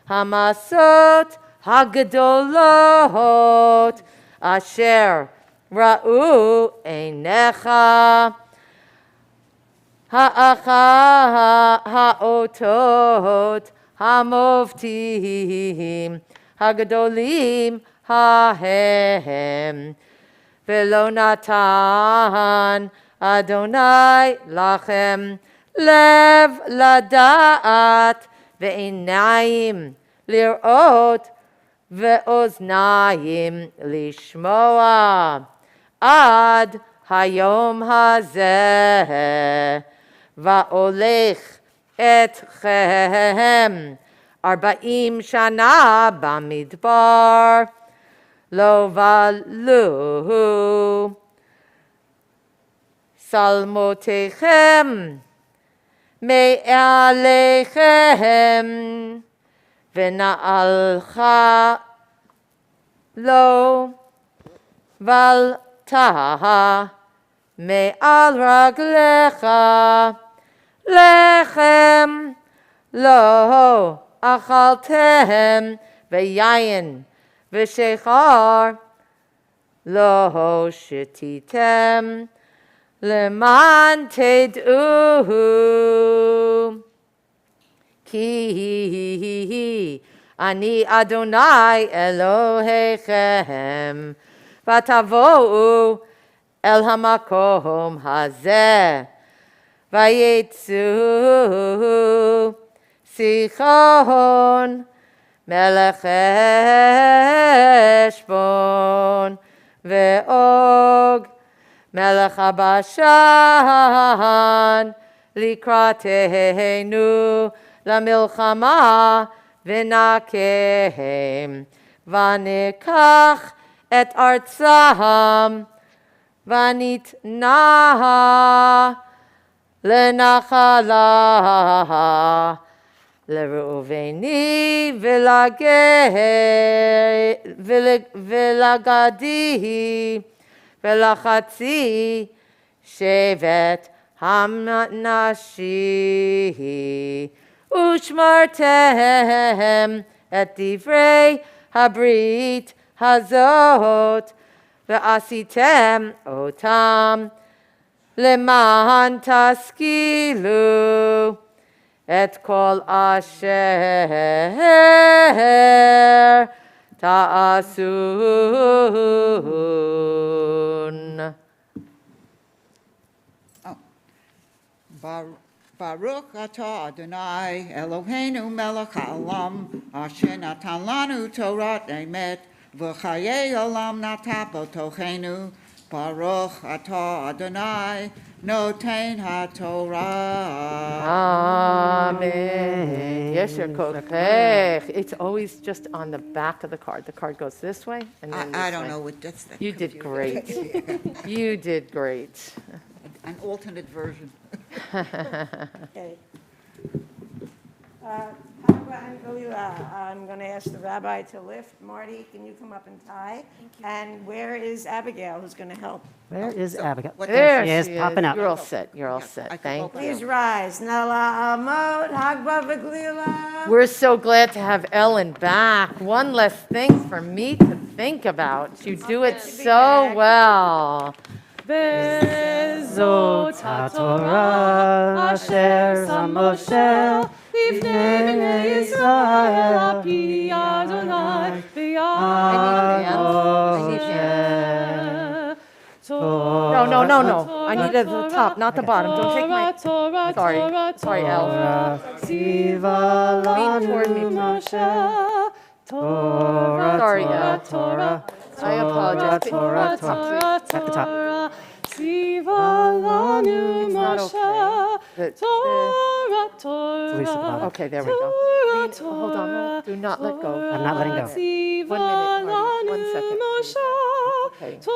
hamasot hagadolot asher ra'u einecha ha'otot hamovtim Hagadolim hahem velo natan Adonai lachem lev lada'at ve'inayim lir'ot ve'oznayim lishmoa ad hayom hazeh va'olech etchem 40 shana bamidbar lo valu salmotechem me'alechem v'na'alcha lo valtaha me'al raglecha lechem lo Achaltem ve'yayin ve'shechar lo shetitem leman ted'u ki ani Adonai Elohechem vatavo'u el hamakom hazeh vayetzu Sichon melech Heshbon ve'og melech Bashan likratenu lamilchama v'nakehem v'nikach et artzaham v'nitnaha lenachala L'Reuveni ולגדי ולחצי שבט המנשי ושמרתם את דברי הברית הזאת ועשיתם אותם למען תשכילו את כל אשר תעשון. Baruch atah Adonai Eloheinu melech haolam asher natan lanu Torat emet v'chayei olam nata b'tochenu. Baruch atah Adonai noten haTorah. Amen. Yesher kochech. It's always just on the back of the card. The card goes this way and then this I don't way. know what that's. the You did computer. great. You did great. An alternate version. Okay. Hagba and Galila, I'm going to ask the rabbi to lift. Marty, can you come up and tie? Thank you. And where is Abigail, who's going to help? Where is Abigail? what- There she is, popping up. You're all set. You're all Yes, set. I can Thank open you. Please rise. Nala Amot, Hagba v'Galila. We're so glad to have Ellen back. One less thing for me to think about. You do it so well. Zot HaTorah asher sam Moshe B'nei Yisrael, Api Adonai, No. I need it at the top, not the bottom. Don't take my. Sorry, El. Lean toward me, please. Sorry, El. I apologize. Torah. At the top. It's not okay. Lisa, Bob. Okay, there we go. Hold on, no, do not let go. I'm not letting go. 1 minute, Marty. 1 second. Okay. Get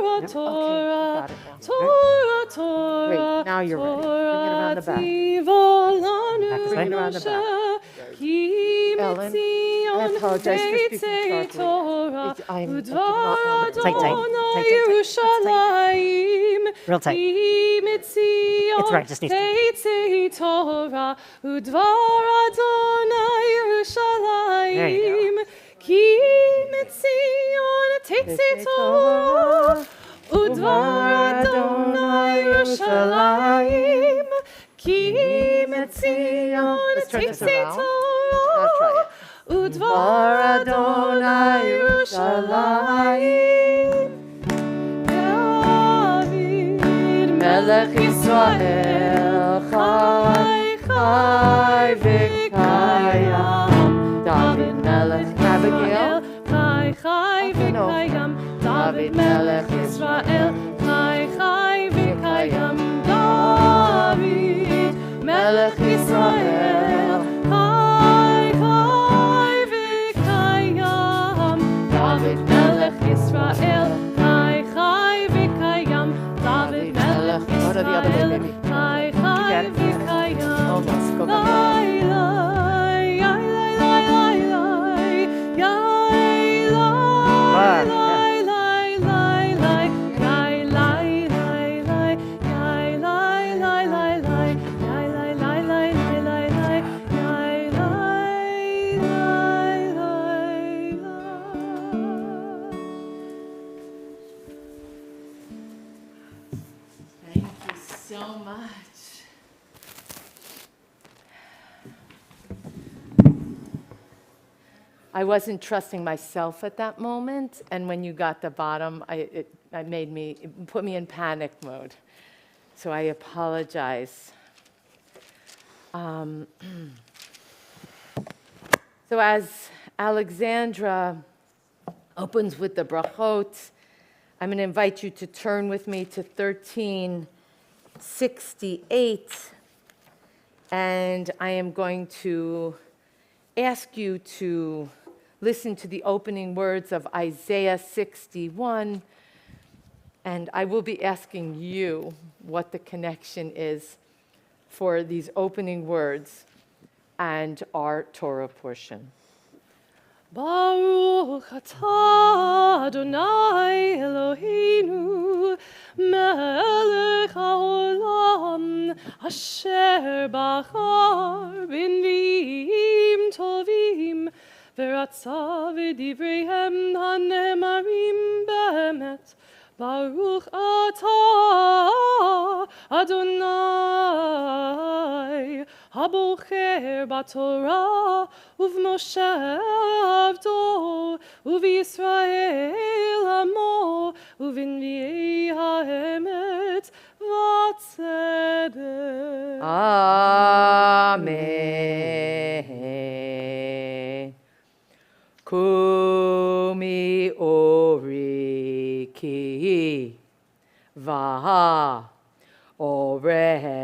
ready, Okay, sir. Yep. got it now. Great, now you're ready. Bring it around the back. Back this Bring it way. around the back. Ellen, I apologize for speaking sharply. I do not want to. Tight. Real tight. It's right, just needs to. There you go. Udvar Adonai Yerushalayim, ki metzion teitzi Torah. Udvar Adonai Yerushalayim. David Melech Yisrael, chai v'kayam. David Melech Abigail, chai v'kayam. David Melech Yisrael, chai v'kayam. David Melech Yisrael, chai v'kayam. David Melech Yisrael, chai v'kayam. David Melech Yisrael, chai v'kayam. Almost, go back. Thank you so much. I wasn't trusting myself at that moment, and when you got the bottom, it put me in panic mode. So I apologize. So as Alexandra opens with the brachot, I'm going to invite you to turn with me to 1368, and I am going to ask you to listen to the opening words of Isaiah 61, and I will be asking you what the connection is for these opening words and our Torah portion. Baruch atah Adonai Eloheinu melech haolam asher bachar b'nviim tovim v'ratza v'divreihem hanemarim be'emet. Baruch atah Adonai habocher b'Torah uv'Moshe avdo uv'Yisrael amo uv'nviei ha'emet v'tzedek. Amen. Kumi ori ki va orech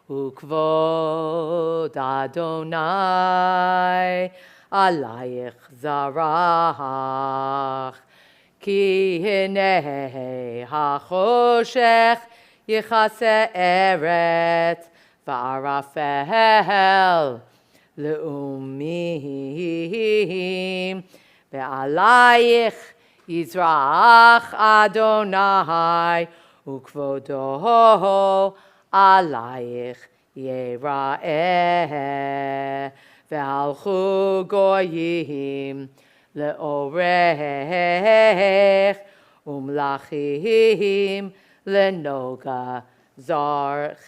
ukvod Adonai alayich zarach ki hinei hachoshech yichase eret va'arafel le'umim ve'alayich yizrach Adonai ukvodo alayich yera'eh ve'alchu goyim le'orech umlachim lenoga zarchech.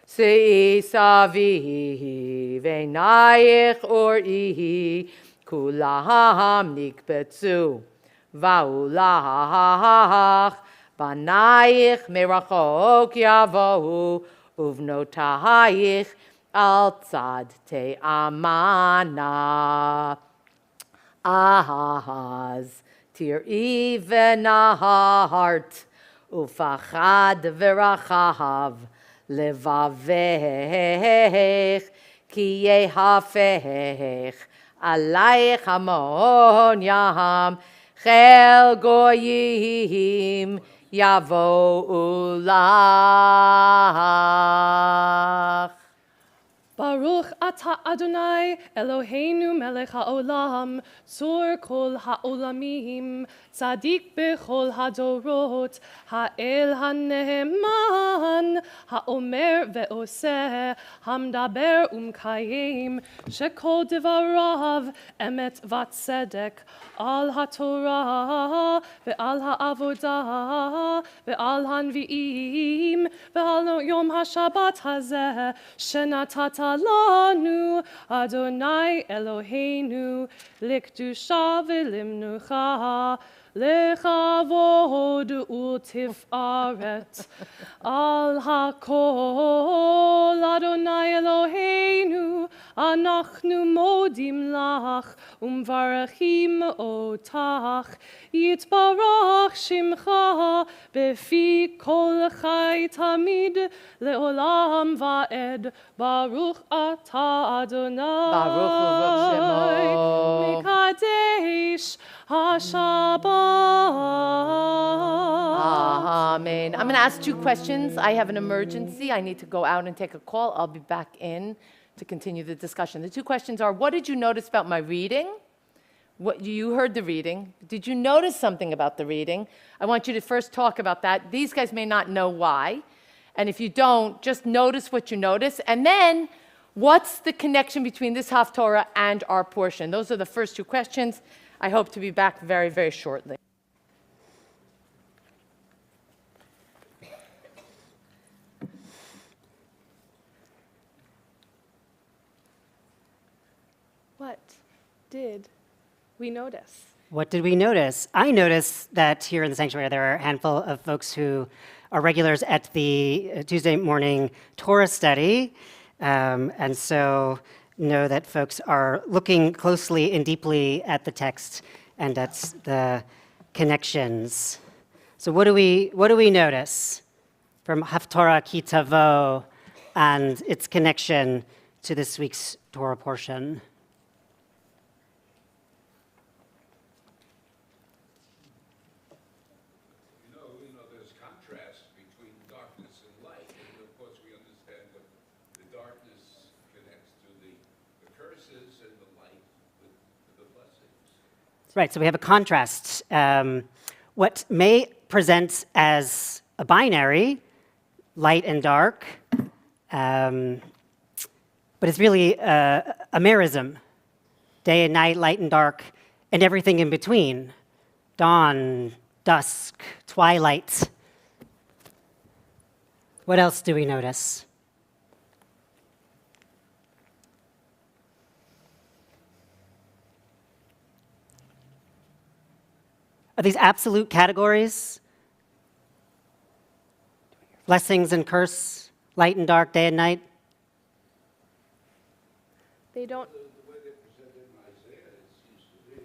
Sei saviv einayich or'i, kulam nikbetzu, va'ulach, banayich merachok yavohu, uvnotayich al tzad te'amana. Ahaz, tir'i v'nahart, ufachad v'rachav, levavech, ki yehafech, alayich hamon yam, chel goyim, yavo ulach. Baruch ata Adonai Eloheinu melech haolam, tzur kol haolamim, tzadik bechol hadorot, ha'el haneheman, ha'omer ve'oseh, hamdaber umkayim, shekol devarav emet vatzedek, al haTorah ve'al ha'avodah ve'al hanvi'im ve'al yom ha'shabbat hazeh shenatata lanu Adonai Eloheinu likdusha v'limnucha lechavod u'tifaret al hakol Adonai Eloheinu anachnu modim lach umvarachim otach yitbarach shimcha befi kol chai tamid leolam va'ed baruch ata Adonai Baruch Shemo. mekadesh hashabbat. Amen. I'm going to ask 2 questions. I have an emergency. I need to go out and take a call. I'll be back in to continue the discussion. The 2 questions are, what did you notice about my reading? What you heard the reading. Did you notice something about the reading? I want you to first talk about that. These guys may not know why. And if you don't, just notice what you notice. And then, what's the connection between this Haftorah and our portion? Those are the first 2 questions. I hope to be back very, very shortly. What did we notice? What did we notice? I noticed that here in the sanctuary there are a handful of folks who are regulars at the Tuesday morning Torah study, and so know that folks are looking closely and deeply at the text and at the connections. So what do we notice from Haftorah Ki Tavo and its connection to this week's Torah portion? There's contrast between darkness and light. And of course, we understand that the darkness connects to the curses and the light with the blessings. Right, so we have a contrast. What may present as a binary, light and dark, but it's really a merism. Day and night, light and dark, and everything in between. Dawn, dusk, twilight. What else do we notice? Are these absolute categories? Blessings and curse, light and dark, day and night? They don't. The way they present it in Isaiah, it seems to be.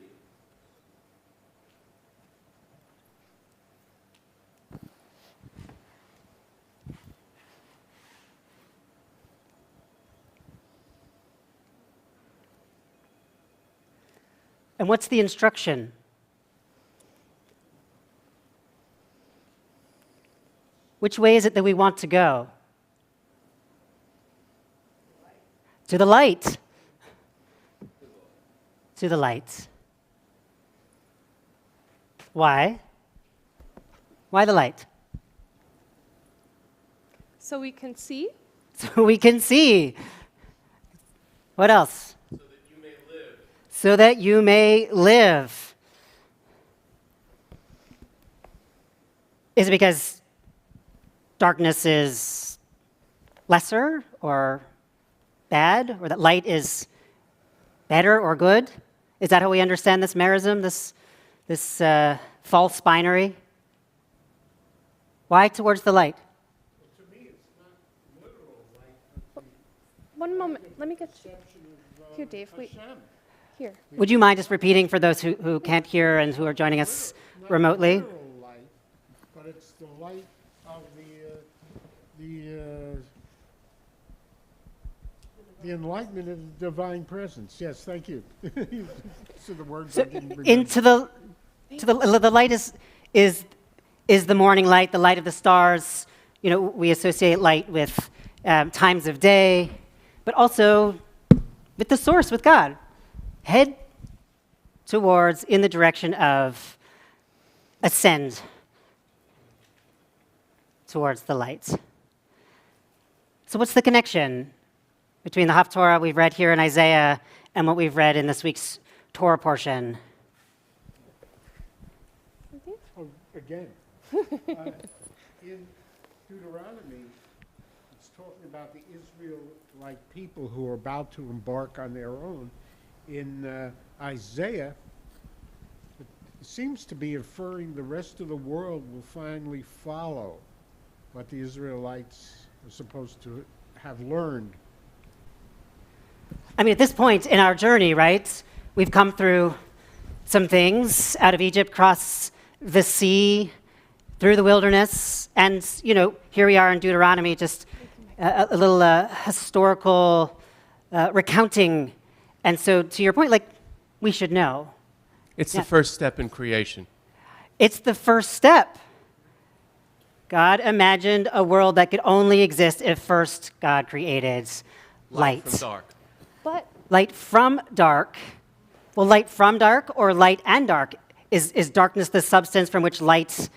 And what's the instruction? Which way is it that we want to go? To the light. To the light. Why? Why the light? So we can see. So we can see. What else? So that you may live. So that you may live. Is it because darkness is lesser or bad, or that light is better or good? Is that how we understand this merism, this false binary? Why towards the light? One moment. Let me get you. Here, Dave. Wait. Here. Would you mind just repeating for those who can't hear and who are joining us remotely? Literal light, but it's the light of the enlightenment of the divine presence. Yes, thank you. So the words I didn't remember. Into the light is the morning light, the light of the stars. You know, we associate light with times of day, but also with the source, with God. Head towards, in the direction of, ascend towards the light. So what's the connection between the Haftorah we've read here in Isaiah and what we've read in this week's Torah portion? Oh, again. In Deuteronomy, it's talking about the Israelite people who are about to embark on their own. In Isaiah, it seems to be inferring the rest of the world will finally follow what the Israelites are supposed to have learned. I mean, at this point in our journey, right, we've come through some things out of Egypt, cross the sea, through the wilderness, and, you know, here we are in Deuteronomy, just a little historical recounting. And so, to your point, like, we should know. It's Yeah. the first step in creation. It's the first step. God imagined a world that could only exist if first God created light. From dark. But Light from dark. Well, light from dark or light and dark? Is darkness the substance from which light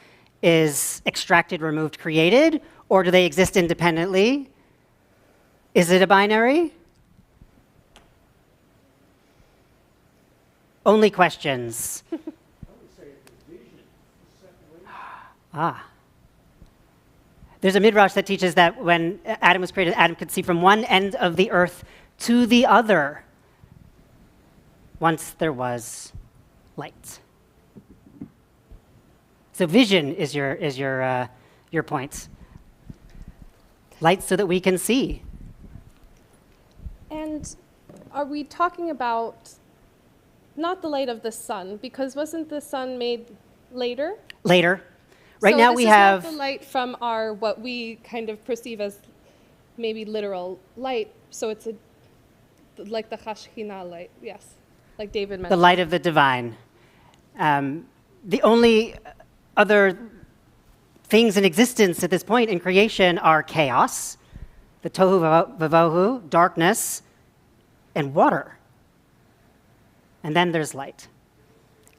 is extracted, removed, created? Or do they exist independently? Is it a binary? Only questions. There's a midrash that teaches that when Adam was created, Adam could see from one end of the earth to the other once there was light. So vision is your point. Light so that we can see. and are we talking about not the light of the sun, because wasn't the sun made later? Later. Right So now this we is have not the light from our what we kind of perceive as maybe literal light. So it's like the Chashkina light, yes, like David the mentioned. light of the divine. The only other things in existence at this point in creation are chaos, the tohu vavohu, darkness, and water. And then there's light.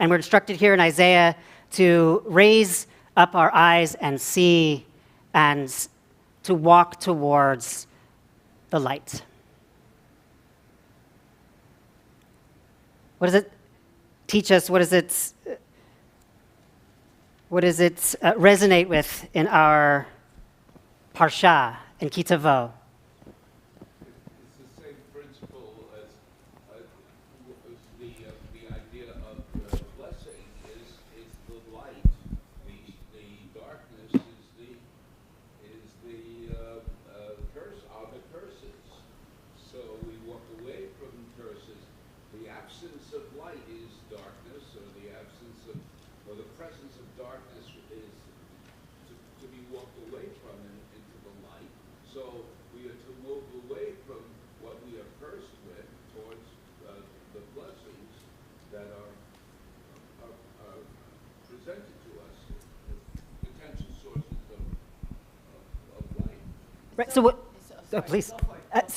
And we're instructed here in Isaiah to raise up our eyes and see and to walk towards the light. What does it teach us? What does it resonate with in our parsha in Kitavo? It's the same principle as the idea of blessing is the light. The darkness is the curse are the curses. So we walk away from curses. The absence of light is darkness, or the absence of, or the presence of darkness is to be walked away from into the light. So we are to move away from what we are cursed with towards the blessings that are presented to us as potential sources of light. Right. So what? Oh, please.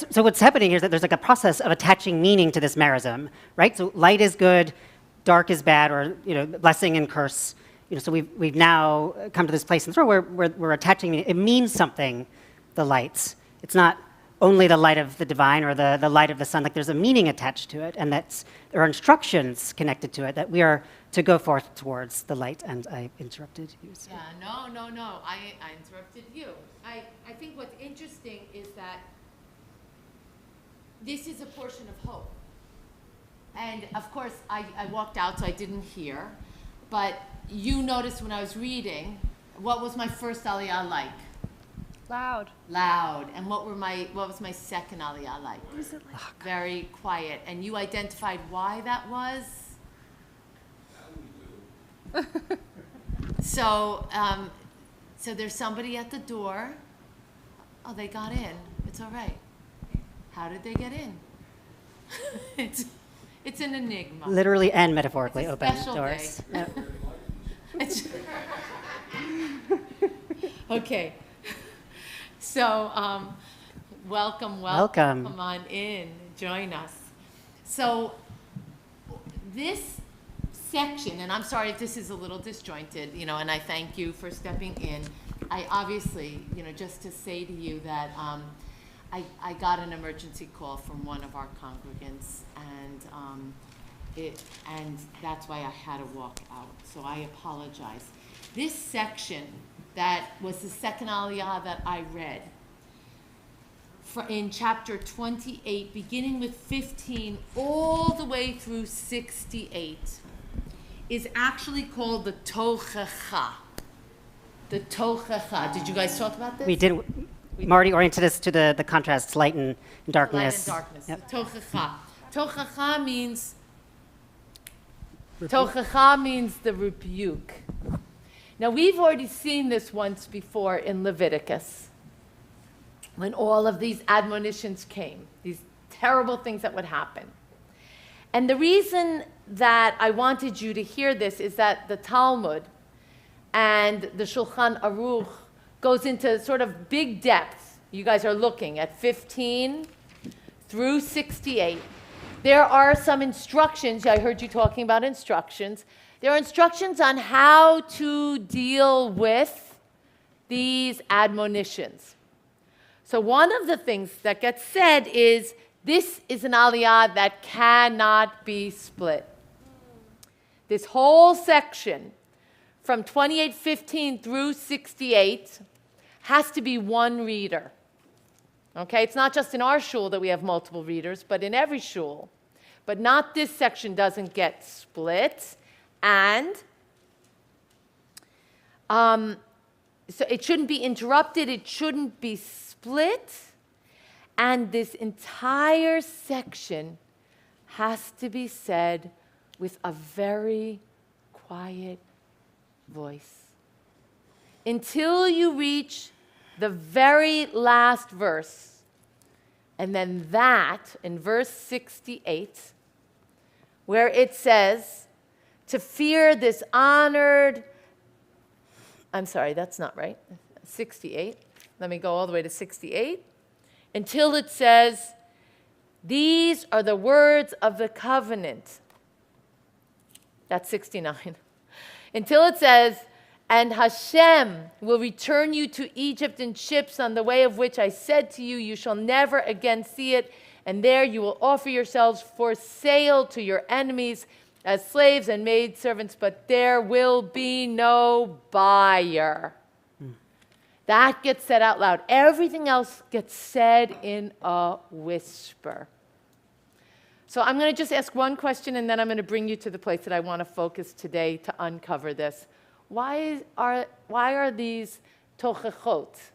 So what's happening here is that there's like a process of attaching meaning to this merism, right? So light is good, dark is bad, or blessing and curse. So we've now come to this place in the Torah where we're attaching meaning. It means something. The lights. It's not only the light of the divine or the light of the sun. Like there's a meaning attached to it, and there are instructions connected to it that we are to go forth towards the light. And I interrupted you. So. Yeah, no. I interrupted you. I think what's interesting is that this is a portion of hope. And of course, I walked out, so I didn't hear. But you noticed when I was reading, what was my first aliyah like? Loud. Loud. And what was my second aliyah like? Was it like? Very quiet. And you identified why that was? So there's somebody at the door. Oh, they got in. It's all right. How did they get in? It's an enigma. Literally and metaphorically It's a open special doors. day. It's- Okay. So, welcome. Welcome. Come on in, join us. So, this section, and I'm sorry if this is a little disjointed, and I thank you for stepping in. I obviously, just to say to you that I got an emergency call from one of our congregants, and that's why I had to walk out. So I apologize. This section that was the second aliyah that I read in chapter 28, beginning with 15 all the way through 68, is actually called the Tochacha. The Tochacha. Did you guys talk about this? We did. Marty oriented us to the contrasts, light and darkness. Light and darkness. Yep. Tochacha. Tochacha means the rebuke. Now, we've already seen this once before in Leviticus, when all of these admonitions came, these terrible things that would happen. And the reason that I wanted you to hear this is that the Talmud and the Shulchan Aruch goes into sort of big depth. You guys are looking at 15 through 68. There are some instructions. I heard you talking about instructions. There are instructions on how to deal with these admonitions. So one of the things that gets said is, this is an aliyah that cannot be split. This whole section from 28:15 through 68 has to be one reader. Okay, it's not just in our shul that we have multiple readers, but in every shul. But not this section doesn't get split. And so it shouldn't be interrupted, it shouldn't be split. And this entire section has to be said with a very quiet voice until you reach the very last verse. And then that, in verse 68, where it says, to fear this honored, I'm sorry, that's not right, 68. Let me go all the way to 68. Until it says, these are the words of the covenant. That's 69. Until it says, and Hashem will return you to Egypt in ships on the way of which I said to you, you shall never again see it. And there you will offer yourselves for sale to your enemies as slaves and maidservants, but there will be no buyer. That gets said out loud. Everything else gets said in a whisper. So I'm going to just ask one question, and then I'm going to bring you to the place that I want to focus today to uncover this. Why are these tochachot?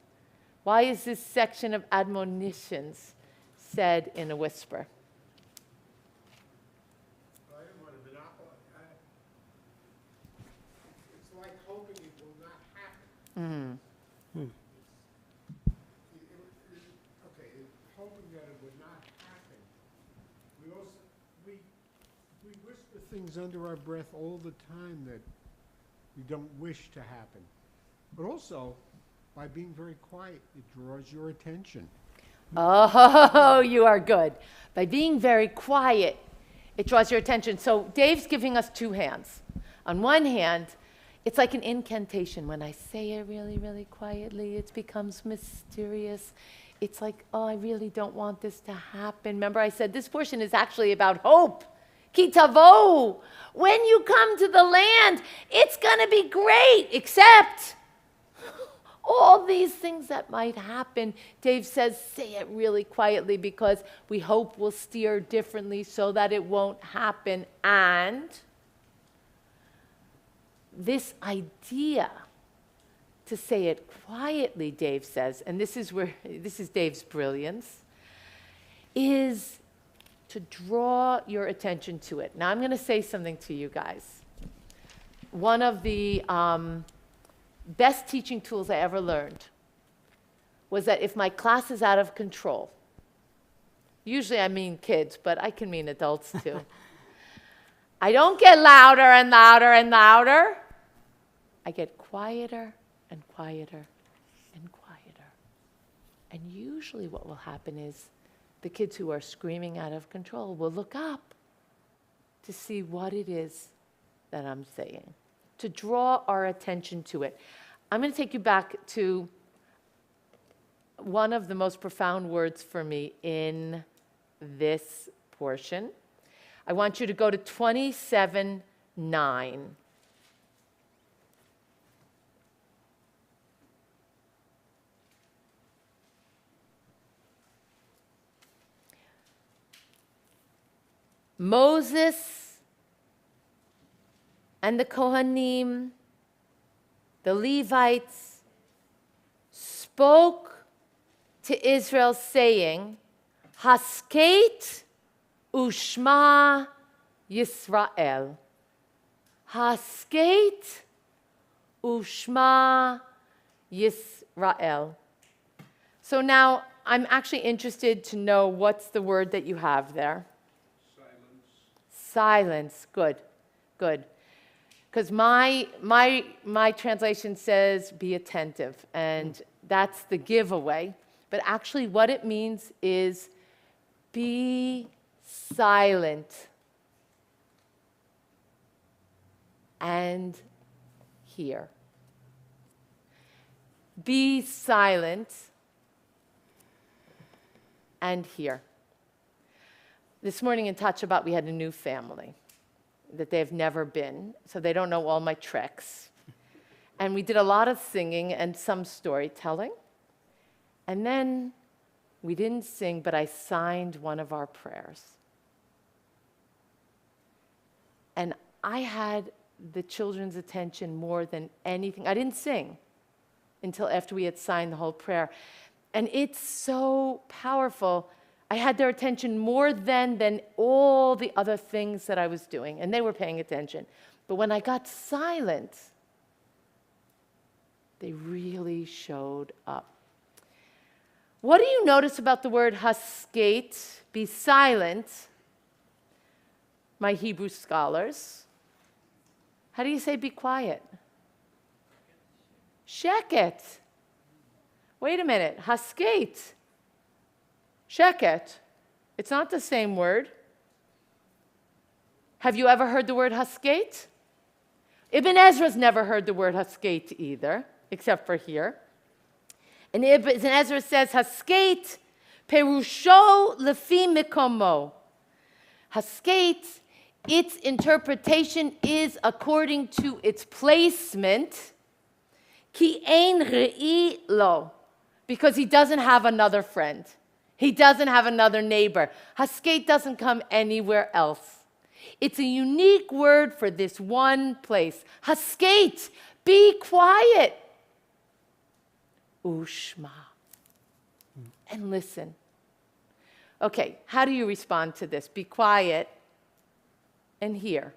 Why is this section of admonitions said in a whisper? I didn't want to monopolize. It's like hoping it will not happen. Okay, hoping that it would not happen. We whisper things under our breath all the time that we don't wish to happen. But also, by being very quiet, it draws your attention. Oh, you are good. By being very quiet, it draws your attention. So Dave's giving us two hands. On one hand, it's like an incantation. When I say it really, really quietly, it becomes mysterious. it's like, oh, I really don't want this to happen. Remember I said this portion is actually about hope. Ki tavo. When you come to the land, it's going to be great, except all these things that might happen. Dave says, say it really quietly because we hope we'll steer differently so that it won't happen. And this idea to say it quietly, Dave says, and this is Dave's brilliance, is to draw your attention to it. Now I'm going to say something to you guys. One of the best teaching tools I ever learned was that if my class is out of control, usually I mean kids, but I can mean adults too, I don't get louder and louder and louder. I get quieter and quieter and quieter. And usually what will happen is the kids who are screaming out of control will look up to see what it is that I'm saying, to draw our attention to it. I'm going to take you back to one of the most profound words for me in this portion. I want you to go to 27:9. Moses and the Kohanim, the Levites, spoke to Israel saying, Hasket ushma Yisrael. Hasket ushma Yisrael. So now I'm actually interested to know what's the word that you have there. Silence. Good, good. Because my translation says be attentive, and that's the giveaway. But actually what it means is be silent and hear. Be silent and hear. This morning in Touch About, we had a new family that they've never been, so they don't know all my tricks. And we did a lot of singing and some storytelling. And then we didn't sing, but I signed one of our prayers. And I had the children's attention more than anything. I didn't sing until after we had signed the whole prayer. And it's so powerful. I had their attention more than all the other things that I was doing, and they were paying attention. But when I got silent, they really showed up. What do you notice about the word hasket, be silent, my Hebrew scholars? How do you say be quiet? Sheket. Wait a minute, hasket. Sheket. It's not the same word. Have you ever heard the word hasket? Ibn Ezra's never heard the word hasket either, except for here. And Ibn Ezra says, hasket perusho lefi mikomo. Hasket, its interpretation is according to its placement. Ki ein re'i lo. Because he doesn't have another friend. He doesn't have another neighbor. Hasket doesn't come anywhere else. It's a unique word for this one place. Hasket, be quiet. Ushma. And listen. Okay, how do you respond to this? Be quiet and hear.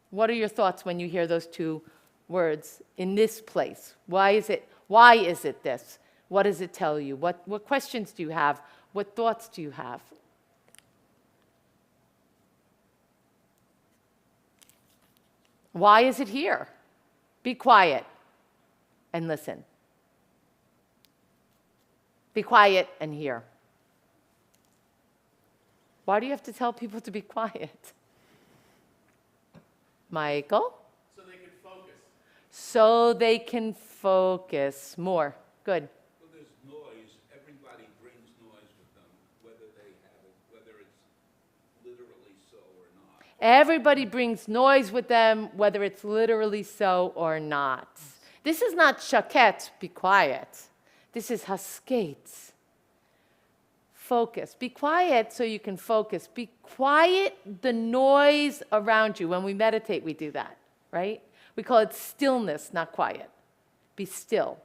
What are your thoughts when you hear those two words in this place? Why is it this? What does it tell you? What questions do you have? What thoughts do you have? Why is it here? Be quiet and listen. Be quiet and hear. Why do you have to tell people to be quiet? Michael? So they can focus. So they can focus more. Good. Well, there's Everybody brings noise with them, whether it's literally so or not. This is not shaket, be quiet. This is hasket. Focus. Be quiet so you can focus. Be quiet the noise around you. When we meditate, we do that, right? We call it stillness, not quiet. Be still.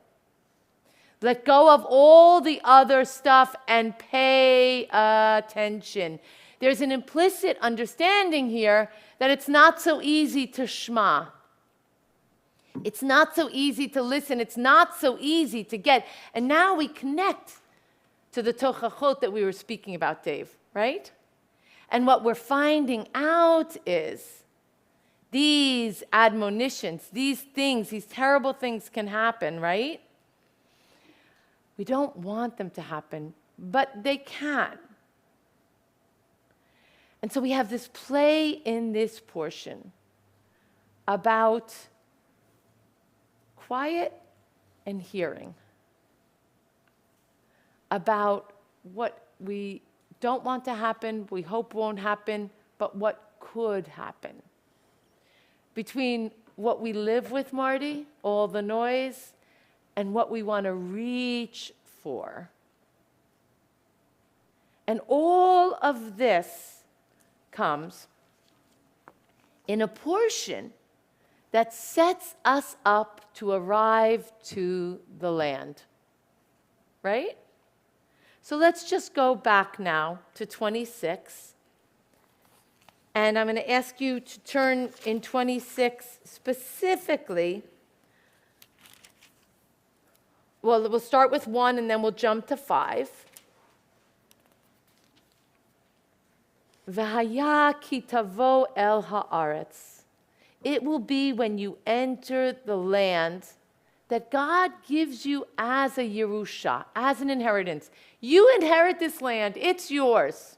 Let go of all the other stuff and pay attention. There's an implicit understanding here that it's not so easy to shma. It's not so easy to listen. It's not so easy to get. And now we connect to the tochachot that we were speaking about, Dave, right? And what we're finding out is these admonitions, these things, these terrible things can happen, right? We don't want them to happen, but they can. And so we have this play in this portion about quiet and hearing, about what we don't want to happen, we hope won't happen, but what could happen. Between what we live with, Marty, all the noise, and what we want to reach for. And all of this comes in a portion that sets us up to arrive to the land. Right? So let's just go back now to 26. And I'm going to ask you to turn in 26 specifically. Well, we'll start with 1 and then we'll jump to 5. V'haya ki tavo el haaretz. It will be when you enter the land that God gives you as a Yerusha, as an inheritance. You inherit this land. It's yours.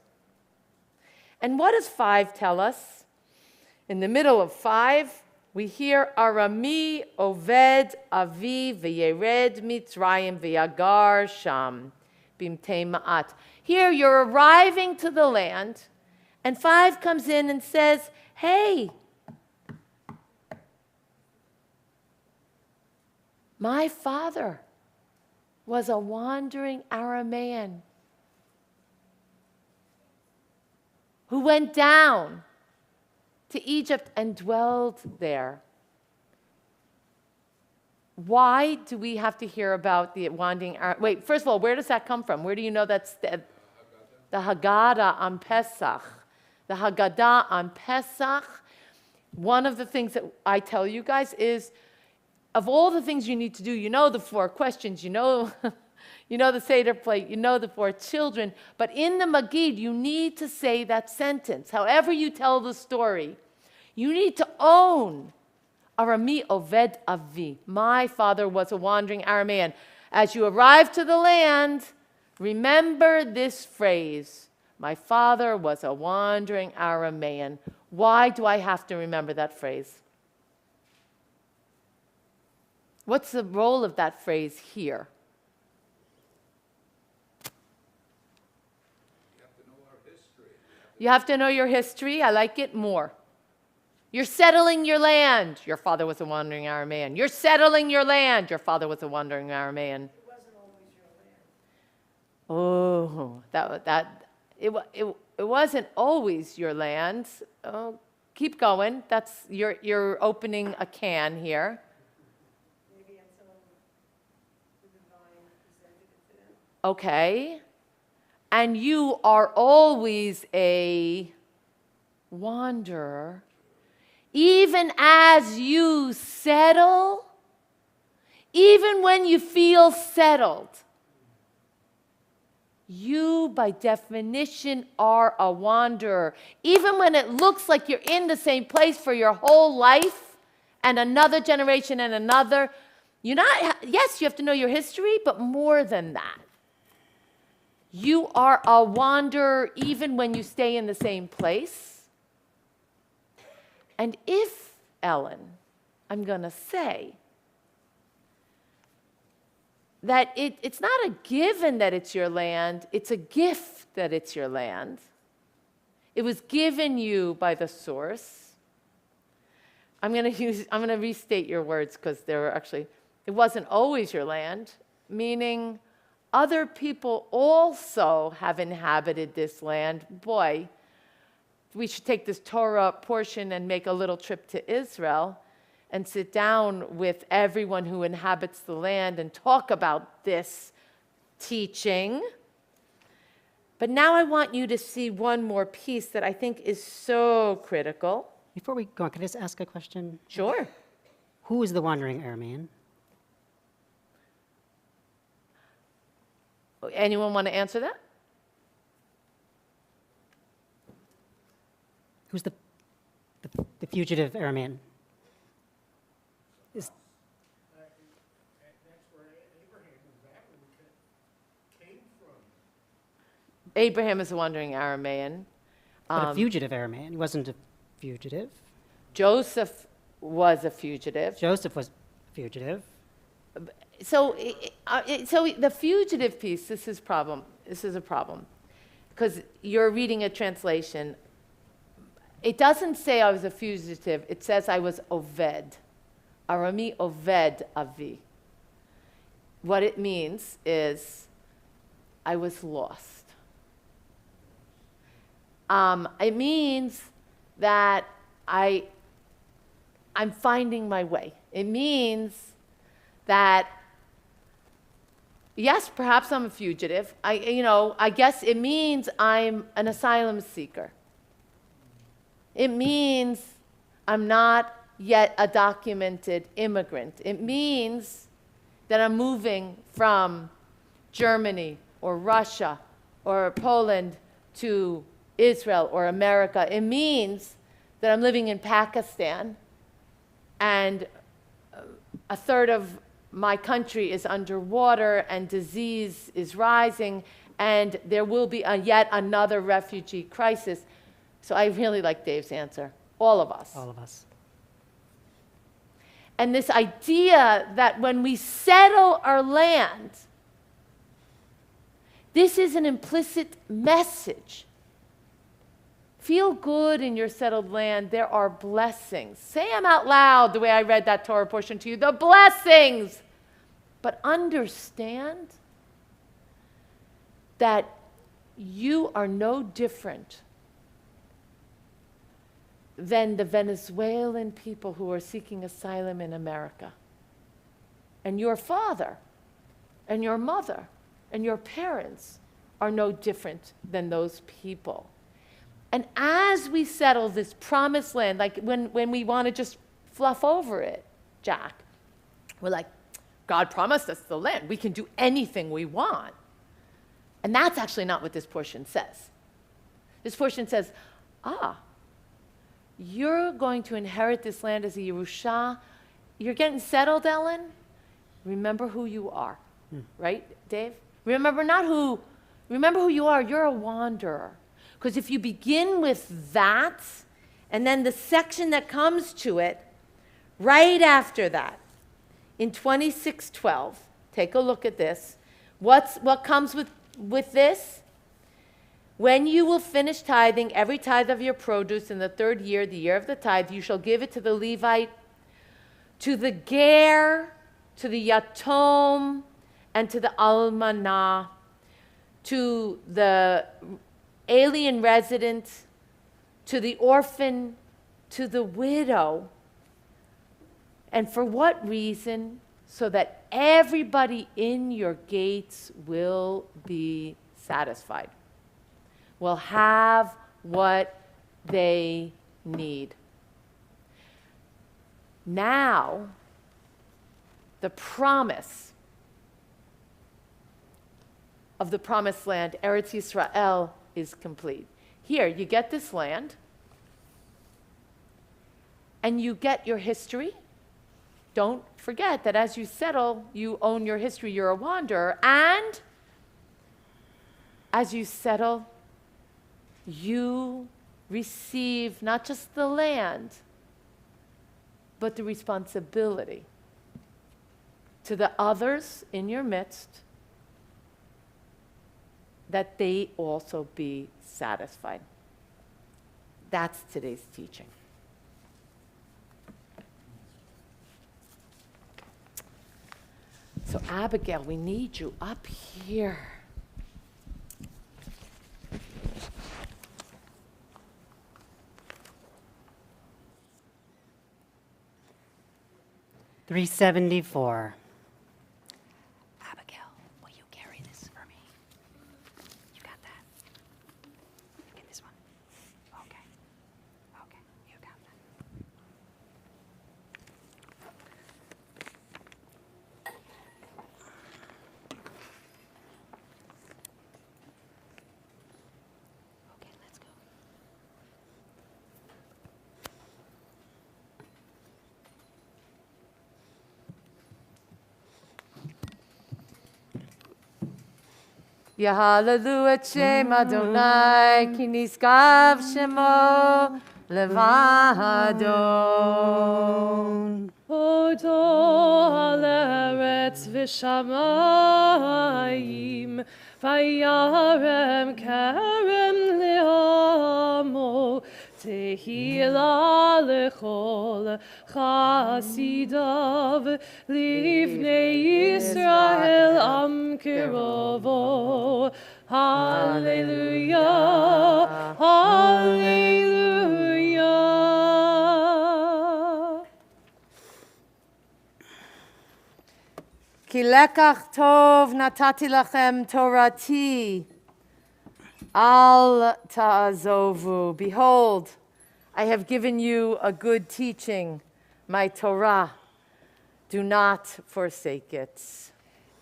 And what does 5 tell us? In the middle of 5, we hear Arami Oved Avi V'yered Mitzrayim V'yagar Sham Bimtei Ma'at. Here you're arriving to the land, and 5 comes in and says, hey, my father was a wandering Aramean who went down to Egypt and dwelled there. Why do we have to hear about the wandering Aramean? Wait, first of all, where does that come from? Where do you know that's the Haggadah on Pesach? The Haggadah on Pesach. One of the things that I tell you guys is, of all the things you need to do, you know the 4 questions, you know the Seder plate, you know the 4 children, but in the Magid, you need to say that sentence. However you tell the story, you need to own Arami Oved Avi. My father was a wandering Aramean. As you arrive to the land, remember this phrase, my father was a wandering Aramean. Why do I have to remember that phrase? What's the role of that phrase here? You have to know your history. I like it more. You're settling your land. Your father was a wandering Aramean. You're settling your land. Your father was a wandering Aramean. It wasn't always your land. Oh, it wasn't always your land. Oh, keep going. That's you're opening a can here. Okay. And you are always a wanderer. Even as you settle, even when you feel settled, you by definition are a wanderer. Even when it looks like you're in the same place for your whole life and another generation and another, yes, you have to know your history, but more than that. You are a wanderer even when you stay in the same place. And if, Ellen, I'm going to say that it's not a given that it's your land, it's a gift that it's your land. It was given you by the source. I'm going to restate your words because they were actually, it wasn't always your land, meaning other people also have inhabited this land. Boy, we should take this Torah portion and make a little trip to Israel and sit down with everyone who inhabits the land and talk about this teaching. But now I want you to see one more piece that I think is so critical. Before we go on, can I just ask a question? Sure. Who is the wandering Aramean? Anyone want to answer that? Who's the fugitive Aramean? Is That's where Abraham was at when he came from. Abraham is a wandering Aramean. but a fugitive Aramean. He wasn't a fugitive. Joseph was a fugitive. Joseph was a fugitive. So the fugitive piece, this is a problem. Because you're reading a translation. It doesn't say I was a fugitive. It says I was Oved. Arami Oved Avi. What it means is I was lost. It means that I'm finding my way. It means that, yes, perhaps I'm a fugitive. I guess it means I'm an asylum seeker. It means I'm not yet a documented immigrant. It means that I'm moving from Germany or Russia or Poland to Israel or America. It means that I'm living in Pakistan and a third of my country is underwater and disease is rising and there will be yet another refugee crisis. So I really like Dave's answer. All of us. All of us. And this idea that when we settle our land, this is an implicit message. Feel good in your settled land. There are blessings. Say them out loud the way I read that Torah portion to you. The blessings. But understand that you are no different than the Venezuelan people who are seeking asylum in America. And your father and your mother and your parents are no different than those people. And as we settle this promised land, like when we want to just fluff over it, Jack, we're like, God promised us the land. We can do anything we want. And that's actually not what this portion says. This portion says, you're going to inherit this land as a Yerusha. You're getting settled, Ellen. Remember who you are, right, Dave? Remember who you are. You're a wanderer. Because if you begin with that, and then the section that comes to it, right after that, in 26:12, take a look at this. What comes with this? When you will finish tithing every tithe of your produce in the third year, the year of the tithe, you shall give it to the Levite, to the ger, to the yatom, and to the almanah, to the alien resident, to the orphan, to the widow. And for what reason? So that everybody in your gates will be satisfied, will have what they need. Now, the promise of the promised land, Eretz Yisrael, is complete. Here, you get this land, and you get your history. Don't forget that as you settle, you own your history, you're a wanderer, and as you settle, you receive not just the land, but the responsibility to the others in your midst that they also be satisfied. That's today's teaching. So Abigail, we need you up here. $374. Abigail, will you carry this for me? You got that? Get this one. Okay. Okay, you got that. Okay, let's go. Yahalelu et Shem Adonai, ki niskav shemo levado. Odo al eretz v'shamayim, vayarem kerem le'amo, tehila lechol chasidav, livnei Yisrael am kirovo. Hallelujah, hallelujah. Ki lekach tov natati lachem torati, al ta'azovu. Behold, I have given you a good teaching, my Torah. Do not forsake it.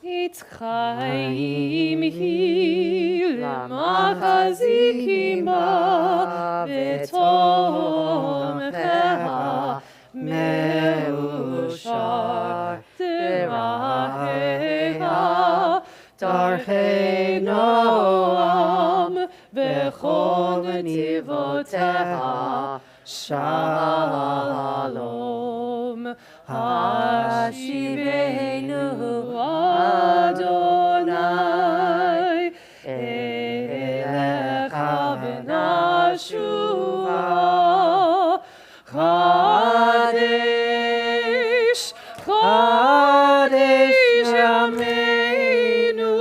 It's chaim hi l'machazikim ba v'tomcheha meushar deraheha darhei noam v'chol netivoteha shalom hashivenu Adonai elecha v'nashuva Chadesh Chadesh Yameinu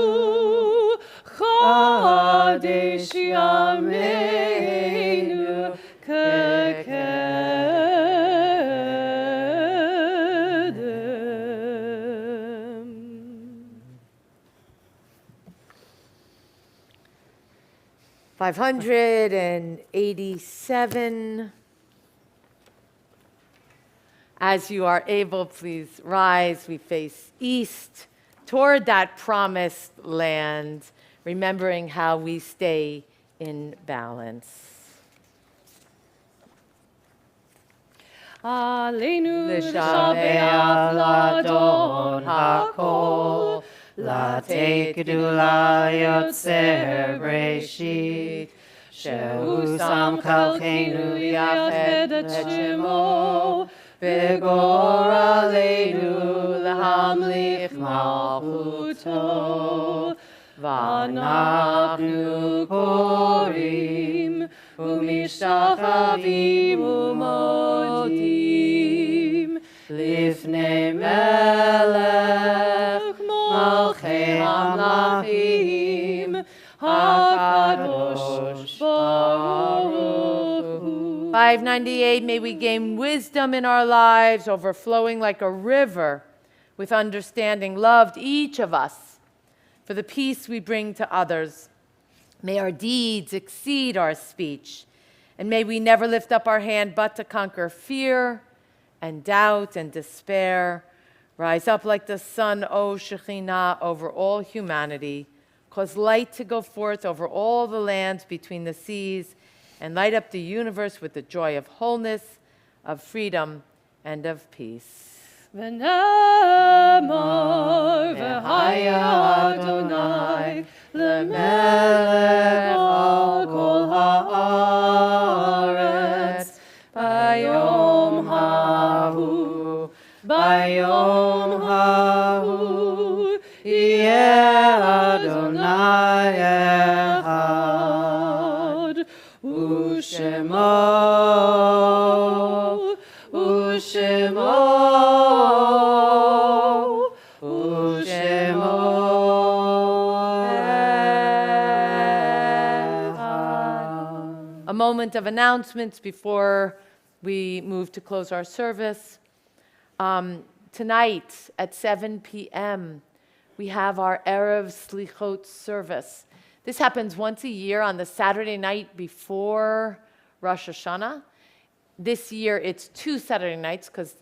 Chadesh Yameinu Kekedem 587. As you are able, please rise. We face east toward that promised land, remembering how we stay in balance. Aleinu L'shabeach l'Adon hakol, לתת גדולה יוצר בראשית, שהוא שם חלקנו יחד את שמו, וגורלנו להמליך מלכותו. ואנחנו קוראים ומשתחווים ומודים לפני מלך מלכי המלכים הקדוש ברוך הוא. 598, may we gain wisdom in our lives, overflowing like a river with understanding, loved each of us for the peace we bring to others. May our deeds exceed our speech, and may we never lift up our hand but to conquer fear and doubt and despair. Rise up like the sun, O Shekhinah, over all humanity. Cause light to go forth over all the lands between the seas, and light up the universe with the joy of wholeness, of freedom, and of peace. ונאמר והיה אדוני למלך על כל הארץ ביום ההוא ביום ההוא יהיה אדוני אחד ושמו moment of announcements before we move to close our service. Tonight at 7 p.m., we have our Erev Slichot service. This happens once a year on the Saturday night before Rosh Hashanah. This year it's 2 Saturday nights because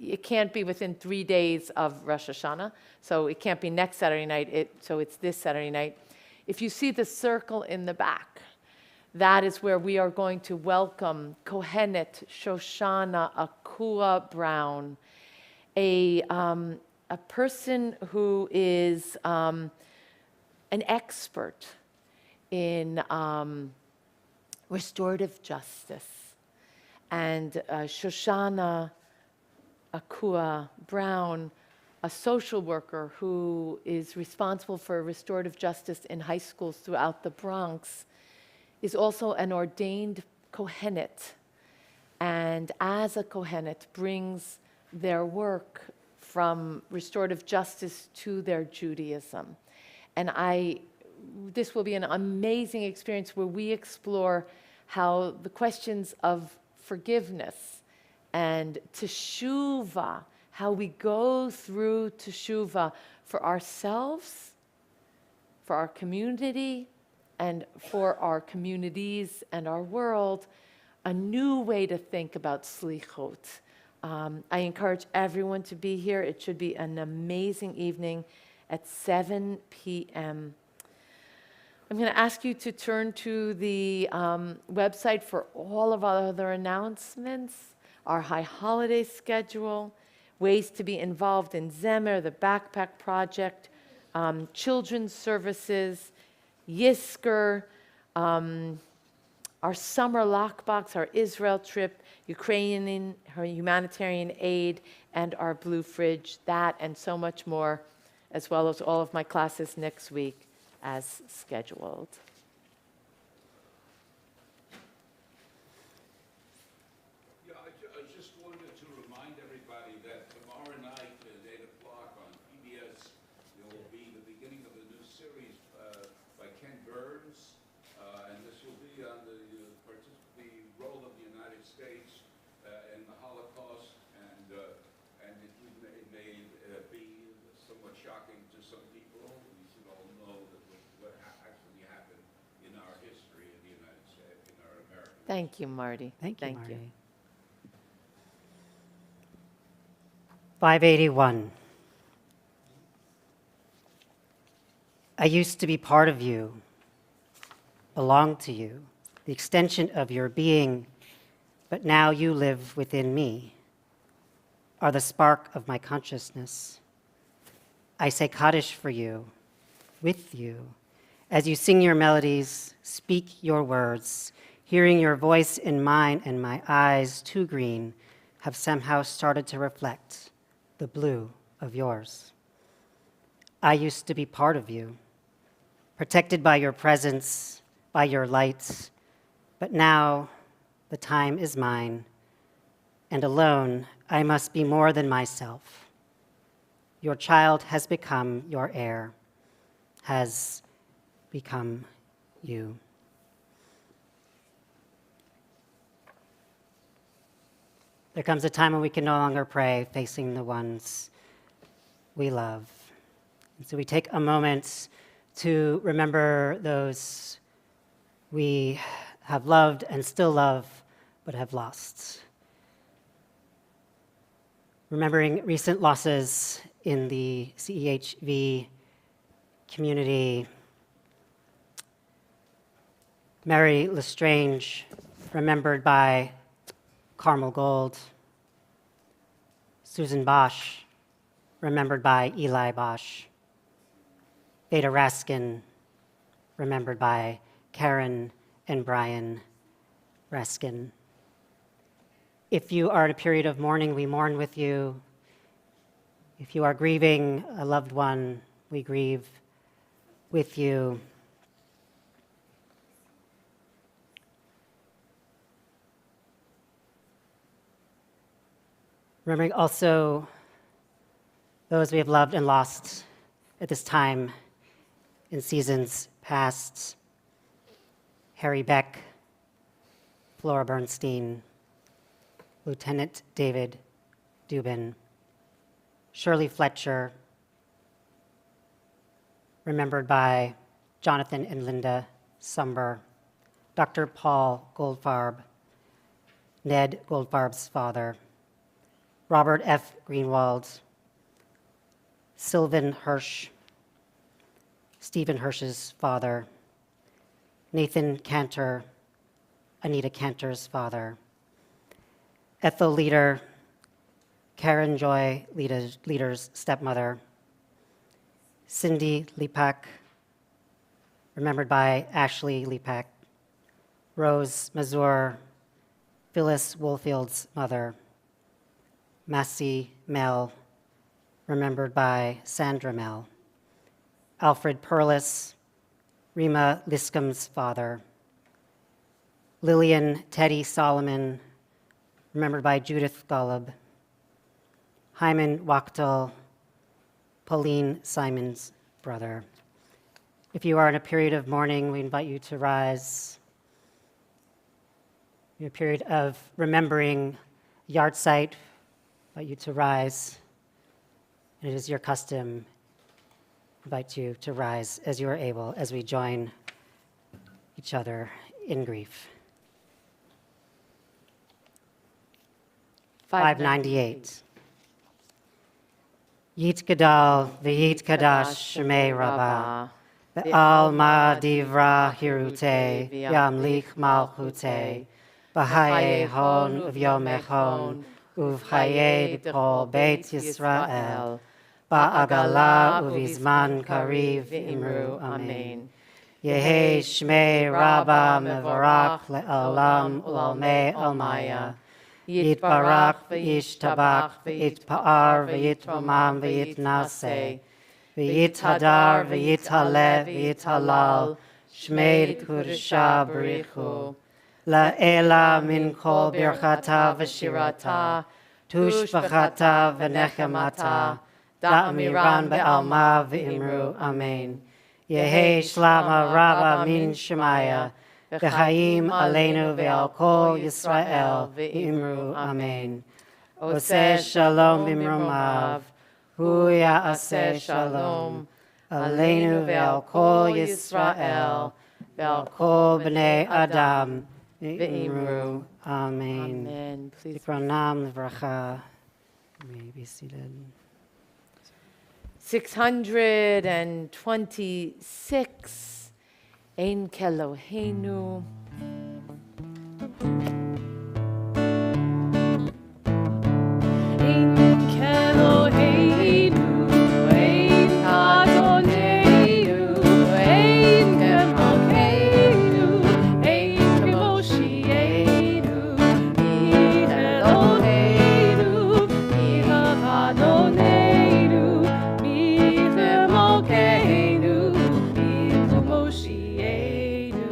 it can't be within 3 days of Rosh Hashanah. So it can't be next Saturday night, so it's this Saturday night. If you see the circle in the back, that is where we are going to welcome Kohenet Shoshana Akua Brown, a person who is an expert in restorative justice. And Shoshana Akua Brown, a social worker who is responsible for restorative justice in high schools throughout the Bronx, is also an ordained Kohenet. And as a Kohenet, brings their work from restorative justice to their Judaism. And this will be an amazing experience where we explore how the questions of forgiveness and teshuvah, how we go through teshuvah for ourselves, for our community, and for our communities and our world, a new way to think about slichot. I encourage everyone to be here. It should be an amazing evening at 7 p.m. I'm going to ask you to turn to the website for all of our other announcements, our high holiday schedule, ways to be involved in Zemer, the Backpack Project, children's services, Yisker, our summer lockbox, our Israel trip, Ukrainian humanitarian aid, and our Blue Fridge, that and so much more, as well as all of my classes next week as scheduled. Yeah, I just wanted to remind everybody that tomorrow night at 8 o'clock on PBS, there will be the beginning of a new series by Ken Burns, and this will be on the role of the United States in the Holocaust, and it may be somewhat shocking to some people. We should all know that what actually happened in our history in the United States, in our American. Thank you, Marty. Thank you, Marty. 581. I used to be part of you, belong to you, the extension of your being, but now you live within me, are the spark of my consciousness. I say Kaddish for you, with you, as you sing your melodies, speak your words, hearing your voice in mine, and my eyes, too green, have somehow started to reflect the blue of yours. I used to be part of you, protected by your presence, by your light, but now the time is mine, and alone I must be more than myself. Your child has become your heir, has become you. There comes a time when we can no longer pray facing the ones we love. And so we take a moment to remember those we have loved and still love, but have lost. Remembering recent losses in the CEHV community. Mary Lestrange, remembered by Carmel Gold. Susan Bosch, remembered by Eli Bosch. Veda Raskin, remembered by Karen and Brian Raskin. If you are in a period of mourning, we mourn with you. If you are grieving a loved one, we grieve with you. Remembering also those we have loved and lost at this time in seasons past. Harry Beck, Flora Bernstein, Lieutenant David Dubin, Shirley Fletcher, remembered by Jonathan and Linda Sumber, Dr. Paul Goldfarb, Ned Goldfarb's father, Robert F. Greenwald, Sylvan Hirsch, Stephen Hirsch's father, Nathan Cantor, Anita Cantor's father, Ethel Leader, Karen Joy Leader's stepmother, Cindy Lepak, remembered by Ashley Lepak, Rose Mazur, Phyllis Woolfield's mother, Massey Mel, remembered by Sandra Mel, Alfred Perlis, Rima Liscombe's father, Lillian Teddy Solomon, remembered by Judith Golub, Hyman Wachtel, Pauline Simon's brother. If you are in a period of mourning, we invite you to rise. In a period of remembering yard site, I invite you to rise. And it is your custom, I invite you to rise as you are able, as we join each other in grief. 598. Yit Gadal v'yit Kadash Shemei Rabbah Ve'alma Divra Hirute V'yamlich Malchute B'haye Hon Uv'yomechon Uv'chaye B'chol Beit Yisrael Ba'agala Uv'izman Kariv V'imru Amen. Yehi Shmei Rabbah Mevorach Le'olam U'olmei Almaya Yitbarach v'yishtabach v'yitpa'ar v'yitromam v'yitnaseh v'yithadar v'yithaleh v'yithalal shmei kudusha b'richu la'ela min kol birchata v'shirata tushbachata v'nechemata da'amiran be'alma v'imru amen. Yehi shlama rabba min shemaya V'chaim aleinu ve'al kol Yisrael v'imru amen. Oseh shalom b'imrumav, hu ya'aseh shalom, aleinu ve'al kol Yisrael, ve'al kol b'nei Adam v'imru amen. Amen. Please. Zikronam l'vracha. You may be seated. 626. Ein Keloheinu. Ein Keloheinu, ein Adoneinu, ein Kemalkeinu, ein Kemoshienu, ein Eloheinu, ein Adoneinu, ein Kemalkeinu, ein Kemoshienu.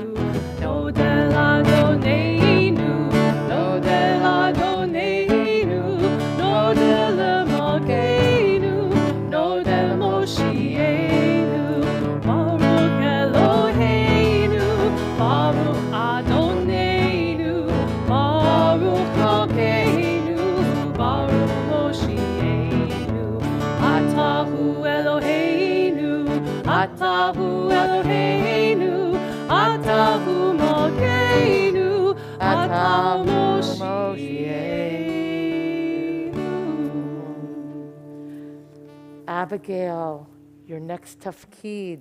No del Adoneinu, no del Adoneinu, no del Malkeinu, no del Moshienu. Baruch Eloheinu, Baruch Adoneinu, Baruch Malkeinu, Baruch Moshienu. Atahu Eloheinu, Atahu Eloheinu, Atahu Malkeinu, Atahu Moshienu. Abigail, your next tafkid.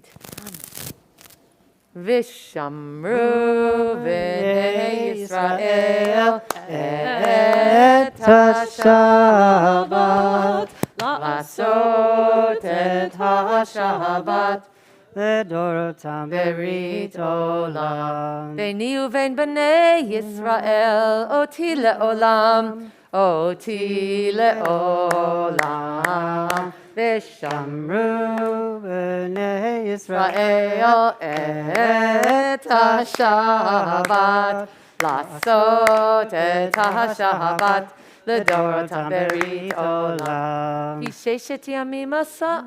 Vishamru v'nei Yisrael et ha-Shabbat la'asot et ha-Shabbat Ledorotam berit olam. Beni uvein b'nei Yisrael oti le'olam, oti le'olam. Vishamru B'nei Yisrael et ha-Shabbat la'asot et ha-Shabbat לדורותם ברית עולם. כי ששת ימים עשה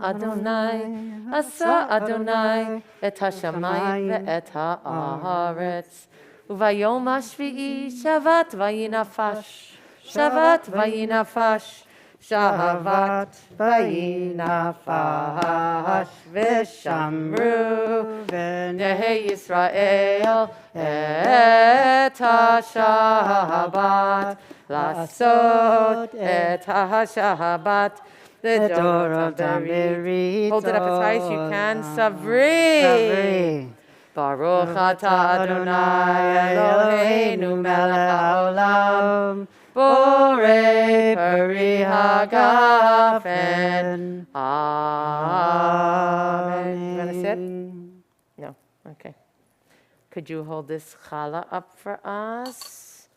אדוני את השמיים ואת הארץ, Uvayom hashvi'i shavat vayinafash. Shavat vayinafash. Shavat vayinafash. Vishamru V'nei Yisrael et ha-Shabbat. Lasot et ha-Shabbat. Dorotam berito. Hold it up as high as you can. Savri. Baruch atah Adonai Eloheinu melech haolam. Borei peri hagafen. Amen. You want to sit? No. Okay. Could you hold this challah up for us?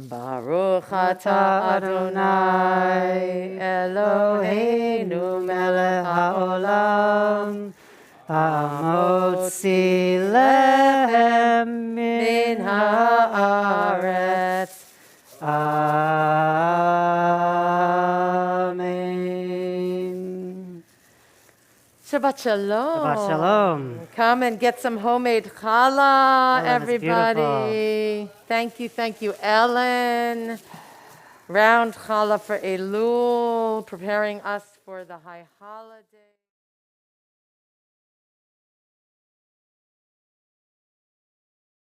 Baruch atah Adonai Eloheinu melech haolam. Amotzi lechem Min haaretz. Amen. Shabbat shalom. Shabbat shalom. Come and get some homemade challah, Oh, that's everybody. Thank you, Ellen. Round challah for Elul, preparing us for the high holiday.